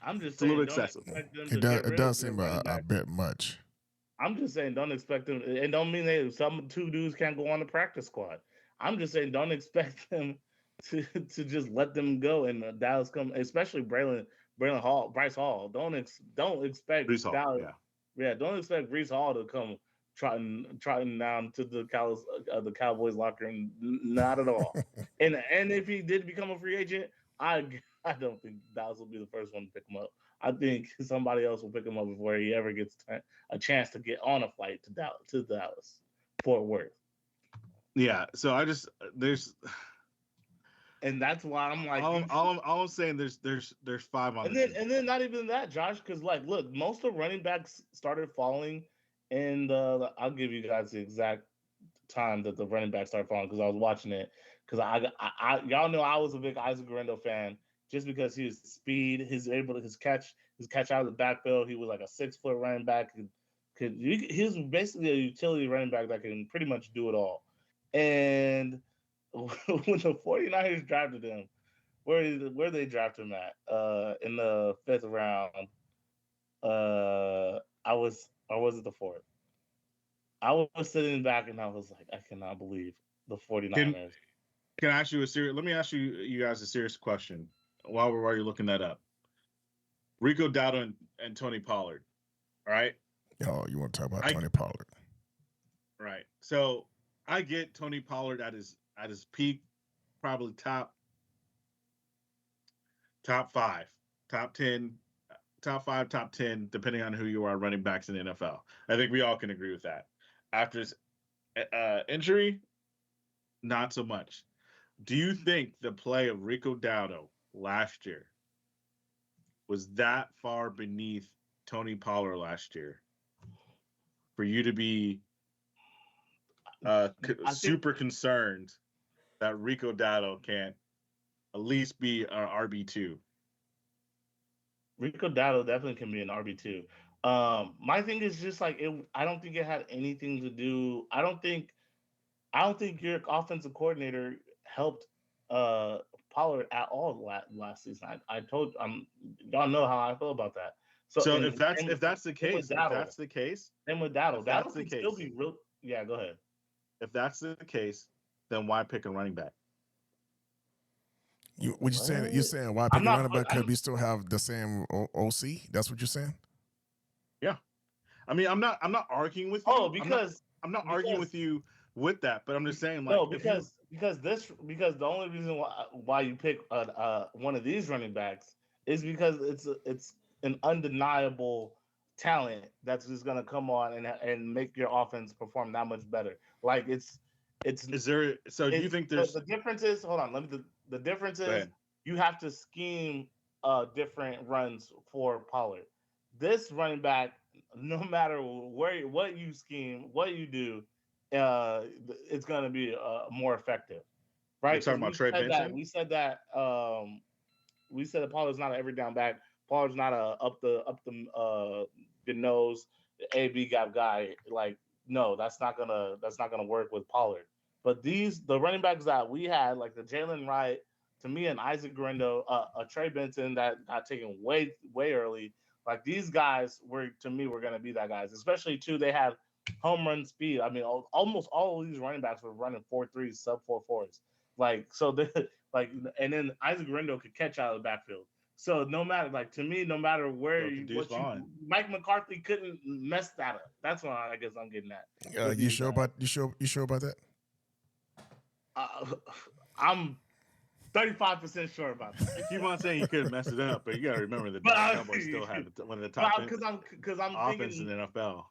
I'm just It's saying, a little excessive. It does seem a bit much. I'm just saying, don't expect them. It don't mean that some 2 dudes can't go on the practice squad. I'm just saying, don't expect them to just let them go and Dallas come, especially Bryce Hall. Don't expect Brees Hall, Dallas. Yeah, don't expect Brees Hall to come trotting down to the Cowboys locker room. Not at all. and if he did become a free agent, I don't think Dallas will be the first one to pick him up. I think somebody else will pick him up before he ever gets a chance to get on a flight to Dallas, Fort Worth. Yeah, so there's, and that's why I'm like, all I'm saying there's 5 on. And then not even that, Josh, because like, look, most of running backs started falling, and I'll give you guys the exact time that the running back started falling because I was watching it. Because I y'all know I was a big Isaac Guerrero fan just because his speed, his catch out of the backfield. He was like a 6-foot running back. He was basically a utility running back that can pretty much do it all. And when the 49ers drafted him, where they drafted him at? In the 5th round. Or was it the 4th? I was sitting back and I was like, I cannot believe the 49ers. Can I ask you let me ask you guys a serious question while you're looking that up. Rico Dowdle and Tony Pollard. All right. Oh, you want to talk about Tony Pollard? Right. So I get Tony Pollard at his peak, probably top 5, top 10, top 5, top 10, depending on who you are, running backs in the NFL. I think we all can agree with that. After his injury, not so much. Do you think the play of Rico Dowdle last year was that far beneath Tony Pollard last year for you to be super concerned that Rico Dowdle can't at least be an RB2? Rico Dowdle definitely can be an RB2. My thing is just like I don't think it had anything to do. I don't think your offensive coordinator helped Pollard at all last season. I told y'all know how I feel about that. So if that's the case, then with Dowdle, Dowdle can still be real. Yeah, go ahead. If that's the case, then why pick a running back? You're saying why pick a running back because we still have the same OC? That's what you're saying? Yeah. I mean, I'm not arguing with you. Oh, because I'm not arguing with you with that, but I'm just saying like no, because the only reason why you pick one of these running backs is because it's an undeniable talent that's just gonna come on and make your offense perform that much better. Like it's. Is there? So do you think there's the difference is? Hold on, the difference is you have to scheme different runs for Pollard. This running back, no matter what you scheme, what you do, it's going to be more effective, right? You're talking about Trey Benson? We said that Pollard's not an every down back. Pollard's not a up the nose AB gap guy. Like, no, that's not gonna work with Pollard. But the running backs that we had, like the Jalen Wright, to me, and Isaac Guerrero, a Trey Benson that got taken way early, Like these guys were to me were going to be that guys, especially too. They had home run speed. I mean, almost all of these running backs were running 4.3s, sub 4.4s. Like so, like, and then Isaac Rendo could catch out of the backfield. So no matter, like to me, no matter where So could Deuce what you, Vaughn. Mike McCarthy couldn't mess that up. That's what I guess I'm getting at. with You these sure guys. about you sure about that? I'm 35% sure about that. I keep on saying he couldn't mess it up, but you got to remember the But Dallas Cowboys still had one of the top because I'm offense thinking in the NFL.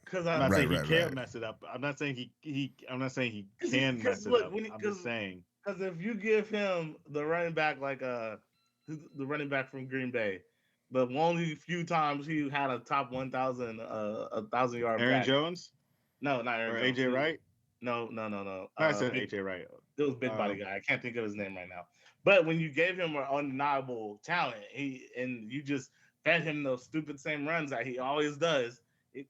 because I'm not Right, saying he right, can't right. mess it up. I'm not saying I'm not saying he can mess it look up. when I'm just saying. because if you give him the running back like the running back from Green Bay, the only few times he had a top 1,000 1,000-yard Aaron back. Jones No, not Aaron or Jones. AJ Wright. No. I said AJ Wright. It was big body guy. I can't think of his name right now. But when you gave him an undeniable talent, and you just fed him those stupid same runs that he always does,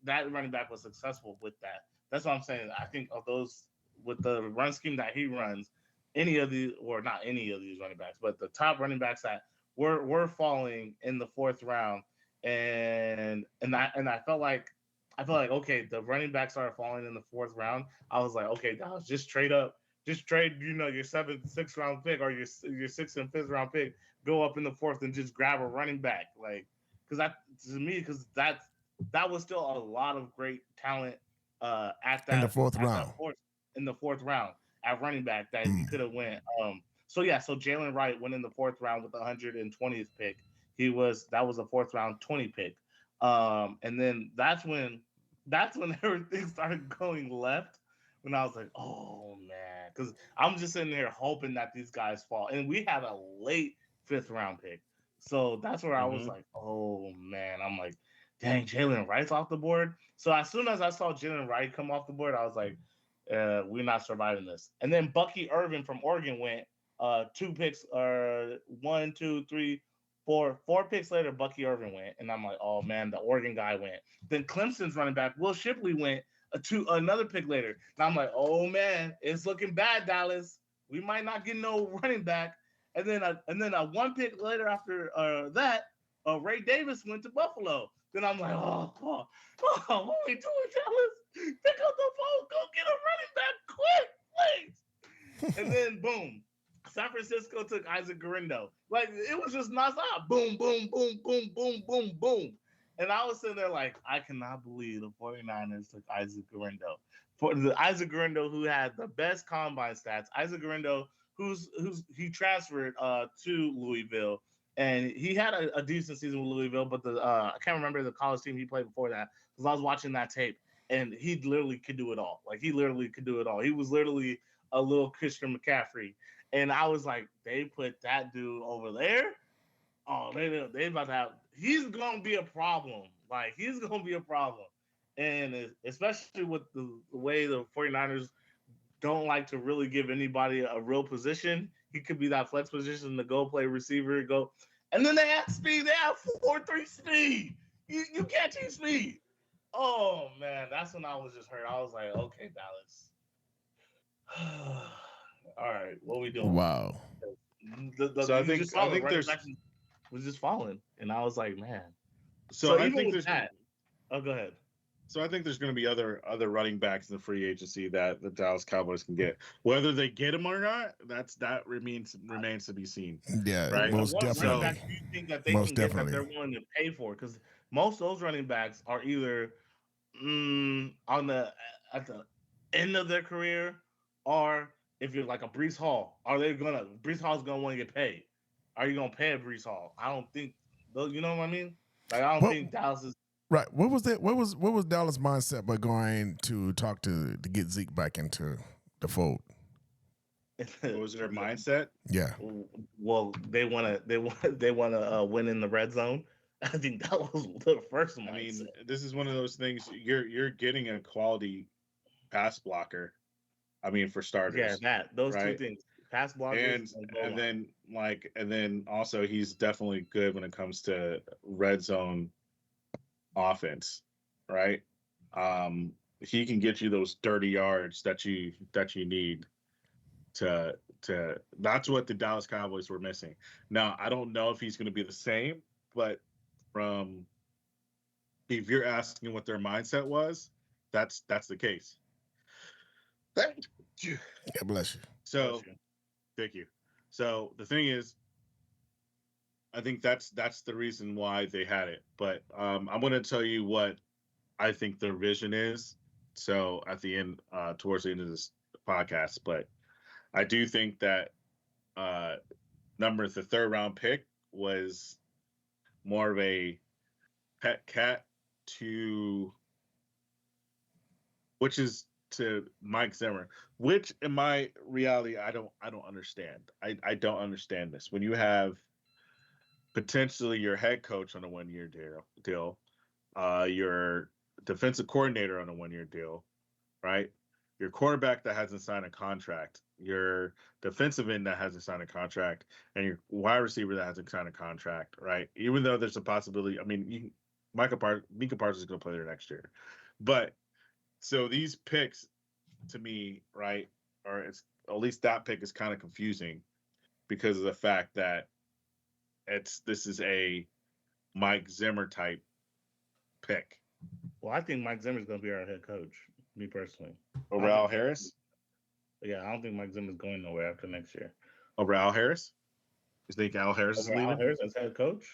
that running back was successful with that. That's what I'm saying. I think of those with the run scheme that he runs, any of these, or not any of these running backs, but the top running backs that were falling in the fourth round, and I felt like okay, the running backs started falling in the fourth round. I was like, okay, Dallas, just trade up, just trade, your 7th, 6th round pick or your 6th and 5th round pick, go up in the fourth and just grab a running back, like because that was still a lot of great talent at In the that fourth at that round. fourth in the fourth round at running back that he could have went. So Jalen Wright went in the fourth round with the 120th pick. That was a fourth round 20 pick. And then that's when everything started going left. When I was like, oh man, because I'm just sitting there hoping that these guys fall, and we had a late 5th round pick, so that's where I was like, oh man, I'm like, dang, Jalen Wright's off the board. So as soon as I saw Jalen Wright come off the board, I was like, we're not surviving this. And then Bucky Irvin from Oregon went 2 picks, or 1, 2, 3, 4 picks later, Bucky Irvin went, and I'm like, oh man, the Oregon guy went. Then Clemson's running back Will Shipley went another pick later, and I'm like, oh man, it's looking bad, Dallas. We might not get no running back. And then 1 pick later after that, Ray Davis went to Buffalo. Then I'm like, what are we doing, Dallas? Pick up the phone, go get a running back quick, please. And then boom, San Francisco took Isaac Guerrero. Like it was just nonstop. Boom, boom, boom, boom, boom, boom, boom. And I was sitting there like, I cannot believe the 49ers took Isaac Guerrero. For the Isaac Guerrero who had the best combine stats. Isaac Guerrero he transferred to Louisville. And he had a decent season with Louisville, but I can't remember the college team he played before that because I was watching that tape, and he literally could do it all. Like he literally could do it all. He was literally a little Christian McCaffrey. And I was like, they put that dude over there. Oh, they about to have. He's gonna be a problem. Like he's gonna be a problem, and especially with the way the 49ers don't like to really give anybody a real position. He could be that flex position to go play receiver, go, and then they have speed. They have 4.3 speed. You can't teach speed. Oh man, that's when I was just hurt. I was like, okay, Dallas. All right, what are we doing? Wow. So I think there's was just falling, and I was like, man. So I think there's that. Oh, go ahead. So I think there's going to be other running backs in the free agency that the Dallas Cowboys can get. Whether they get them or not, that remains to be seen. Yeah, right? most definitely. Running back do you think that they Most can definitely. get that they're willing to pay for? Because most of those running backs are either at the end of their career, or if you're like a Breece Hall, Breece Hall's gonna want to get paid? Are you gonna pay a Breece Hall? I don't think. You know what I mean? Like I don't think Dallas is. Right. What was that? What was Dallas' mindset by going to talk to get Zeke back into the fold? What was their mindset? Yeah. Well, they want to win in the red zone. I think that was the first mindset. I mean, this is one of those things. You're getting a quality pass blocker. I mean, for starters. Yeah, those two things. Pass blockers and then also he's definitely good when it comes to red zone offense, right? He can get you those 30 yards that you need to that's what the Dallas Cowboys were missing. Now, I don't know if he's going to be the same, but from if you're asking what their mindset was, that's the case. Thank you. Yeah, bless you. So, Bless you. thank you. So the thing is, I think that's the reason why they had it. But I'm going to tell you what I think their vision is. So at the end, towards the end of this podcast, but I do think that the third round pick was more of a pet cat to, which is to Mike Zimmer, which in my reality, I don't understand. I don't understand this. When you have potentially your head coach on a 1 year deal, your defensive coordinator on a 1 year deal, right? Your quarterback that hasn't signed a contract, your defensive end that hasn't signed a contract, and your wide receiver that hasn't signed a contract, right? Even though there's a possibility, I mean, Mika Parsons is going to play there next year, but so these picks, to me, right, or it's at least that pick is kind of confusing because of the fact that this is a Mike Zimmer type pick. Well, I think Mike Zimmer's going to be our head coach. Me personally. Over Al Harris? Yeah, I don't think Mike Zimmer's going nowhere after next year. Over Al Harris? You think Al Harris is leaving? Al Harris as head coach?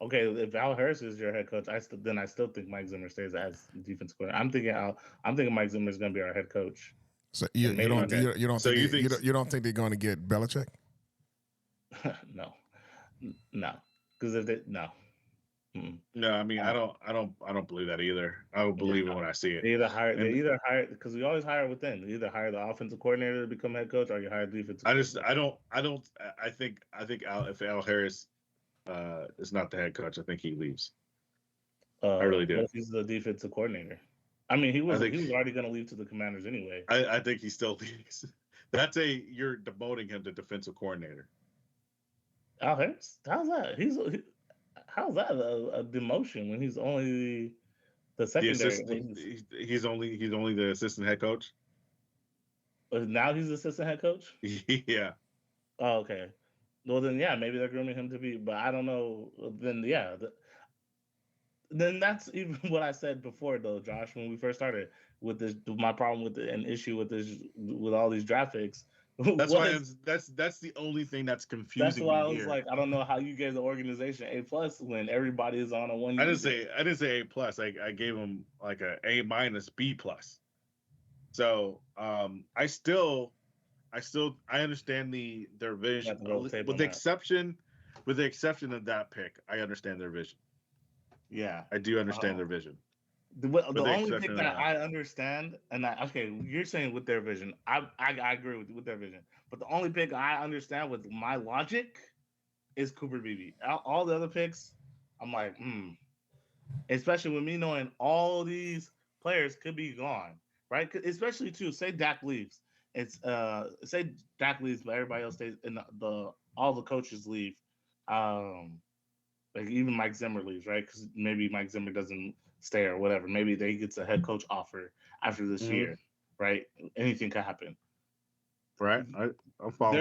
Okay, if Al Harris is your head coach, I still think Mike Zimmer stays as defense coordinator. I'm thinking Mike Zimmer is going to be our head coach. So you don't think they're going to get Belichick? No, because if they no. No, I mean I don't believe that either. I don't believe it when I see it. They either hire because we always hire within. They either hire the offensive coordinator to become head coach, or you hire the defensive. I think if Al Harris is not the head coach, I think he leaves. I really do. What if he's the defensive coordinator? I mean, he was already going to leave to the Commanders anyway. I think he still leaves. You're demoting him to defensive coordinator. Al Harris? How's that? How's that a demotion when he's only the secondary? He's only the assistant head coach. Now he's the assistant head coach? Yeah. Oh, okay. Well, then, yeah, maybe they're grooming him to be, but I don't know. Then, yeah. Then that's even what I said before, though, Josh, when we first started with this. My problem with an issue with this, with all these draft picks. That's why that's the only thing that's confusing. That's why I was like, I don't know how you gave the organization A+ when everybody is on a 1 year. I didn't say A+. I gave them like a A-, B+. So I understand their vision with the exception of that pick. I understand their vision. Yeah, I do understand their vision. The only pick that I understand, you're saying with their vision. I agree with their vision. But the only pick I understand with my logic is Cooper Beebe. All the other picks, I'm like, especially with me knowing all these players could be gone, right? Especially too, say Dak leaves. Say Dak leaves, but everybody else stays, and all the coaches leave. Like even Mike Zimmer leaves, right? Because maybe Mike Zimmer doesn't stay or whatever. Maybe they gets a head coach offer after this year, right? Anything could happen. Right. I'm following.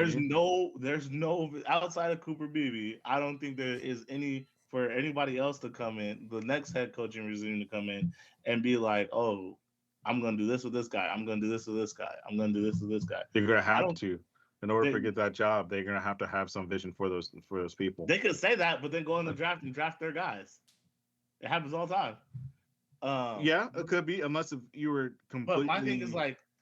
There's no outside of Cooper Beebe. I don't think there is any for anybody else to come in, the next head coaching regime to come in and be like, oh, I'm gonna do this with this guy. I'm gonna do this with this guy. I'm gonna do this with this guy. They're gonna have to. In order to get that job, they're gonna have to have some vision for those people. They could say that, but then go in the draft and draft their guys. It happens all the time. Yeah, it could be, unless if you were completely.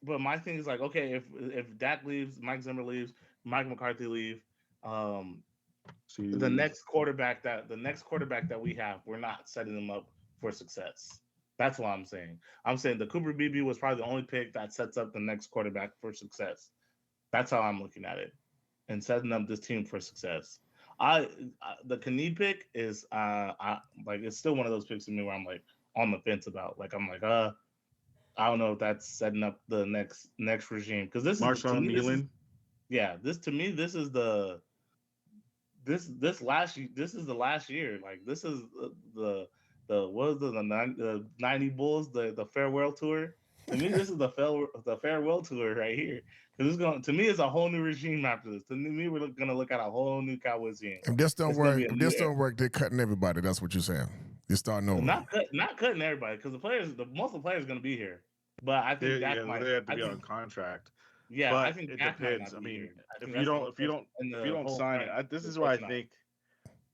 But my thing is like, okay, if Dak leaves, Mike Zimmer leaves, Mike McCarthy leave, the next quarterback that we have, we're not setting them up for success. That's what I'm saying. I'm saying the Cooper Beebe was probably the only pick that sets up the next quarterback for success. That's how I'm looking at it, and setting up this team for success. The Khalid pick is it's still one of those picks to me where I'm like on the fence about. Like I'm like I don't know if that's setting up the next regime, because this Marshawn Nealon. This is the last year. Like this is the 90 Bulls, the farewell tour. To me, this is the farewell tour right here. To me, it's a whole new regime after this. To me, we're going to look at a whole new Cowboys team. If this don't work, they're cutting everybody. That's what you're saying. You're starting over. Not cutting everybody because most of the players are going to be here. But I think Dak might. They have to be on contract. Yeah, but I think it Dak might depends. not I be mean, here. if you don't sign it, this is why I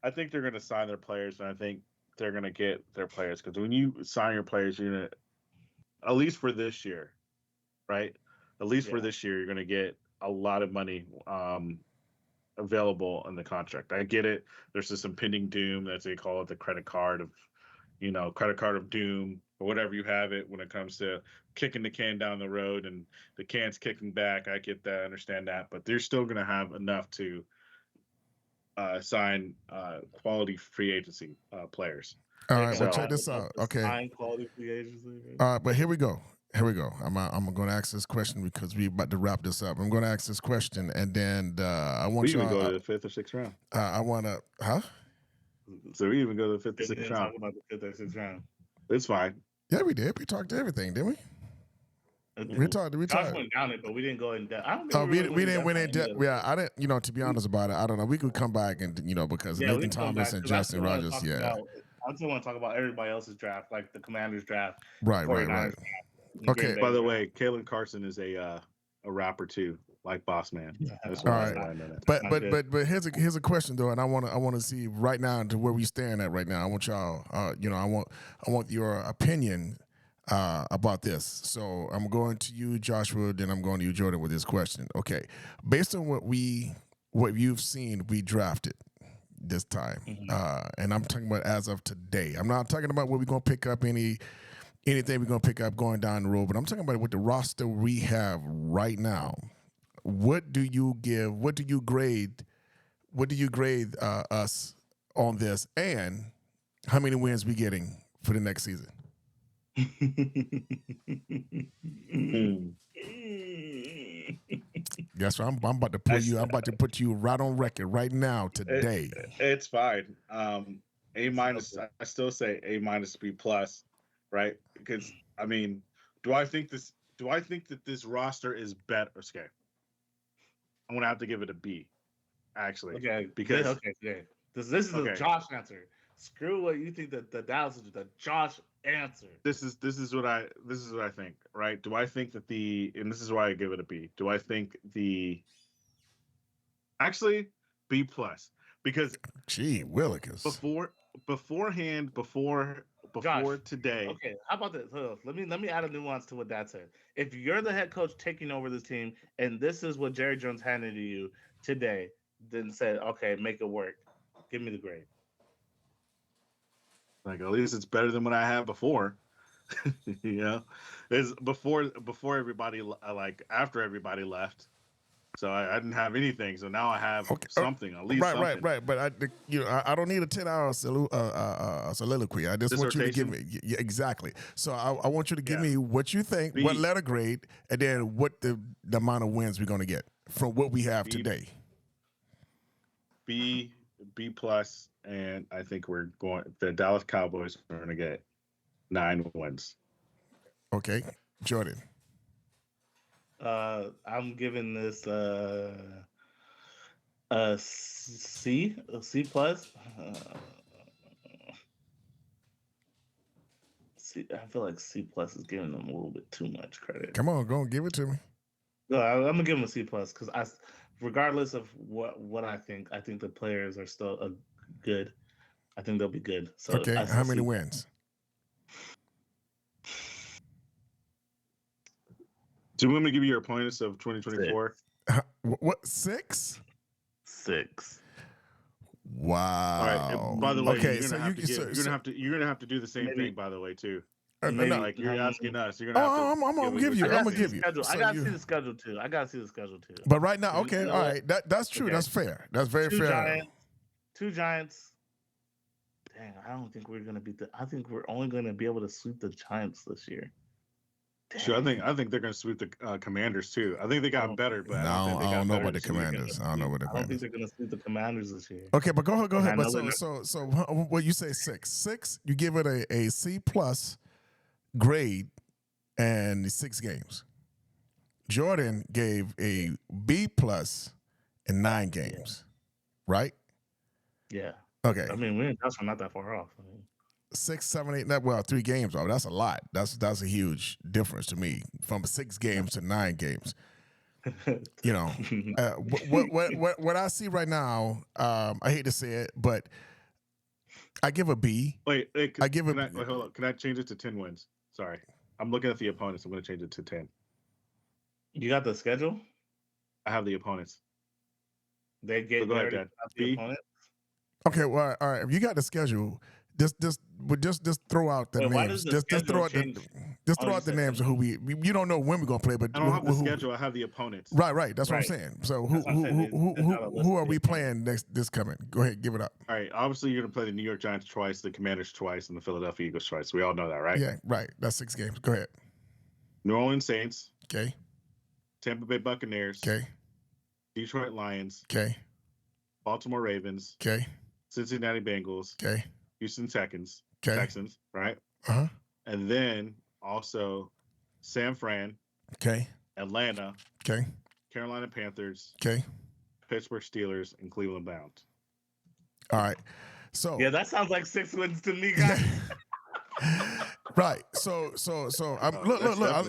think they're going to sign their players, and I think they're going to get their players because when you sign your players, you're going to, at least for this year, right? At least for this year, you're going to get a lot of money available in the contract. I get it. There's this impending doom, as they call it, the credit card of doom, or whatever you have it when it comes to kicking the can down the road and the can's kicking back. I get that, I understand that, but they're still going to have enough to sign quality free agency players. All right, well, check this out. Okay. Sign quality free agency. All right, but here we go. I'm going to ask this question because we're about to wrap this up. I'm going to ask this question, and then I want you to go to the 5th or 6th round. I want to, So we even go to the 5th or 6th round. Talk about the 5th or 6th round. It's fine. Yeah, we did. We talked to everything, didn't we? We talked. Josh went down it, but we didn't go in depth. We didn't went in depth. Yeah, I didn't. To be honest about it, I don't know. We could come back and because Nathan Thomas and Justin Rogers. Yeah. I still want to talk about everybody else's draft, like the Commanders draft. Right. Okay. By the way, Kalen Carson is a rapper too, like Boss Man. All right. But here's a question though, and I want to see right now to where we stand at right now. I want y'all. I want your opinion about this. So I'm going to you, Joshua, then I'm going to you, Jordan, with this question. Okay, based on what you've seen, we drafted this time, and I'm talking about as of today. I'm not talking about what we're going to pick up anything we're going to pick up going down the road, but I'm talking about with the roster we have right now. What do you give? What do you grade? What do you grade us on this, and how many wins we getting for the next season? That's right. I'm about to put you. I'm about to put you right on record right now today. It's fine. A minus. I still say A minus, B plus, right? Because I mean, do I think that this roster is better? Okay, I'm gonna have to give it a B. Actually, okay. Because this is the Josh answer. Screw what you think that the Dallas is the Josh answer. This is what I think, right? Do I think that and this is why I give it a B. Do I think actually B plus, because gee willikers, beforehand before Josh, today. Okay, how about this? Let me add a nuance to what Dad said. If you're the head coach taking over this team and this is what Jerry Jones handed to you today, then said, okay, make it work. Give me the grade. Like, at least it's better than what I had before. Is before everybody, like after everybody left. So I didn't have anything. So now I have something, at least something. Right. But I don't need a 10-hour soliloquy. I just want you to give me exactly. So I want you to give me what you think, what letter grade, and then what the amount of wins we're going to get from what we have today. B plus, and I think the Dallas Cowboys are going to get 9 wins. Okay, Jordan. I'm giving this a C plus. I feel like C plus is giving them a little bit too much credit. Come on, go and give it to me. No, I'm gonna give them a C plus because regardless of what I think the players are still good. I think they'll be good. So okay, how many wins? Do you want me to give you your points of 2024? What, 6? 6. Wow. All right. By the way, you're gonna have to do the same thing. By the way, too. Like you're asking us. You're gonna have to. I'm gonna give you. I'm gonna give you. I gotta see the schedule too. But right now, okay, all right. That's true. Okay. That's fair. That's very fair. Two Giants. Dang, I don't think we're gonna beat I think we're only gonna be able to sweep the Giants this year. Sure, I think they're going to sweep the Commanders too. I think they got better, but I don't know about the Commanders. I don't know what the Commanders. I don't think they're going to sweep the Commanders this year. Okay, but go ahead. But so what you say 6? 6? You give it a C plus grade and 6 games. Jordan gave a B plus in 9 games, right? Yeah. Okay. I mean, we and Josh are not that far off. 6, 7, 8, well, 3 games. Oh, that's a lot. That's a huge difference to me from 6 games to 9 games. You know, what I see right now, I hate to say it, but I give a B. Wait, wait, hold on. Can I change it to 10 wins? Sorry. I'm looking at the opponents. I'm going to change it to 10. You got the schedule? I have the opponents. They get go ahead, Dad. the opponents? Okay, well, all right. If you got the schedule, just throw out the names. Just throw out the names of who you don't know when we're gonna play, but I don't have the schedule. I have the opponents. Right. That's what I'm saying. So who are we playing this coming? Go ahead, give it up. All right. Obviously, you're gonna play the New York Giants twice, the Commanders twice, and the Philadelphia Eagles twice. We all know that, right? Yeah, right. That's 6 games. Go ahead. New Orleans Saints. Okay. Tampa Bay Buccaneers. Okay. Detroit Lions. Okay. Baltimore Ravens. Okay. Cincinnati Bengals. Okay. Houston Texans. Okay. Texans, right? Uh-huh. And then also San Fran. Okay. Atlanta. Okay. Carolina Panthers. Okay. Pittsburgh Steelers and Cleveland Browns. All right. So yeah, that sounds like 6 wins to me, guys. Right. So look.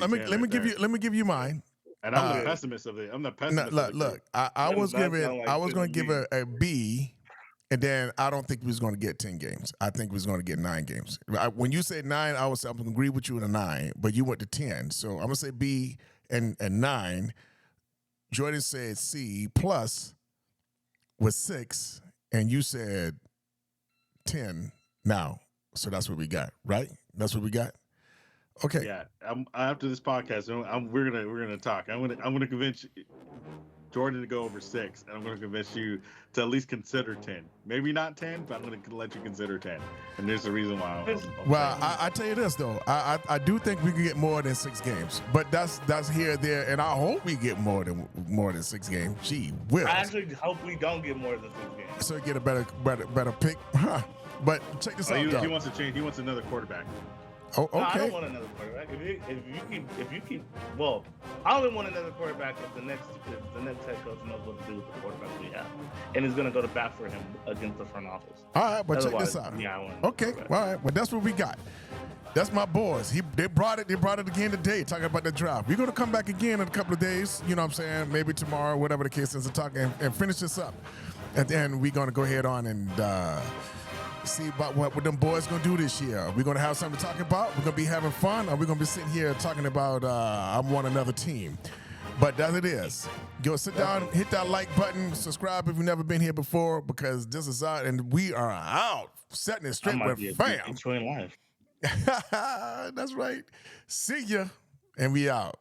Let me give you mine. And I'm the pessimist of it. I'm the pessimist. Look. I was going to give a B, and then I don't think we was going to get 10 games. I think we was going to get 9 games. When you said 9, I'm going to agree with you in a 9, but you went to 10. So I'm going to say B and 9. Jordan said C plus was 6, and you said 10 now. So that's what we got, right? That's what we got. Okay. Yeah. After this podcast, we're gonna talk. I'm gonna convince Jordan to go over 6, and I'm gonna convince you to at least consider 10. Maybe not 10, but I'm gonna let you consider 10. And there's a reason why. Well, I tell you this though, I do think we can get more than 6 games, but that's here, there, and I hope we get more than 6 games. Gee whiz. I actually hope we don't get more than 6 games. So get a better pick, huh? But check this out. He wants to change. He wants another quarterback. Oh, okay. No, I don't want another quarterback. If you keep, well, I only want another quarterback if the next head coach knows what to do with the quarterback we have, and is going to go to bat for him against the front office. All right, but check this out. Yeah, I want okay, all right, well that's what we got. That's my boys. They brought it again today, talking about the draft. We're gonna come back again in a couple of days. You know what I'm saying? Maybe tomorrow, whatever the case is, to talk and finish this up, and then we're gonna go ahead on and. See about what them boys gonna do this year. We're gonna have something to talk about. We're gonna be having fun, or we're gonna be sitting here talking about I want another team. But as it is, go sit down, hit that like button, subscribe if you've never been here before, because this is out and we are out, setting it straight with fam. Enjoying life. That's right. See ya, and we out.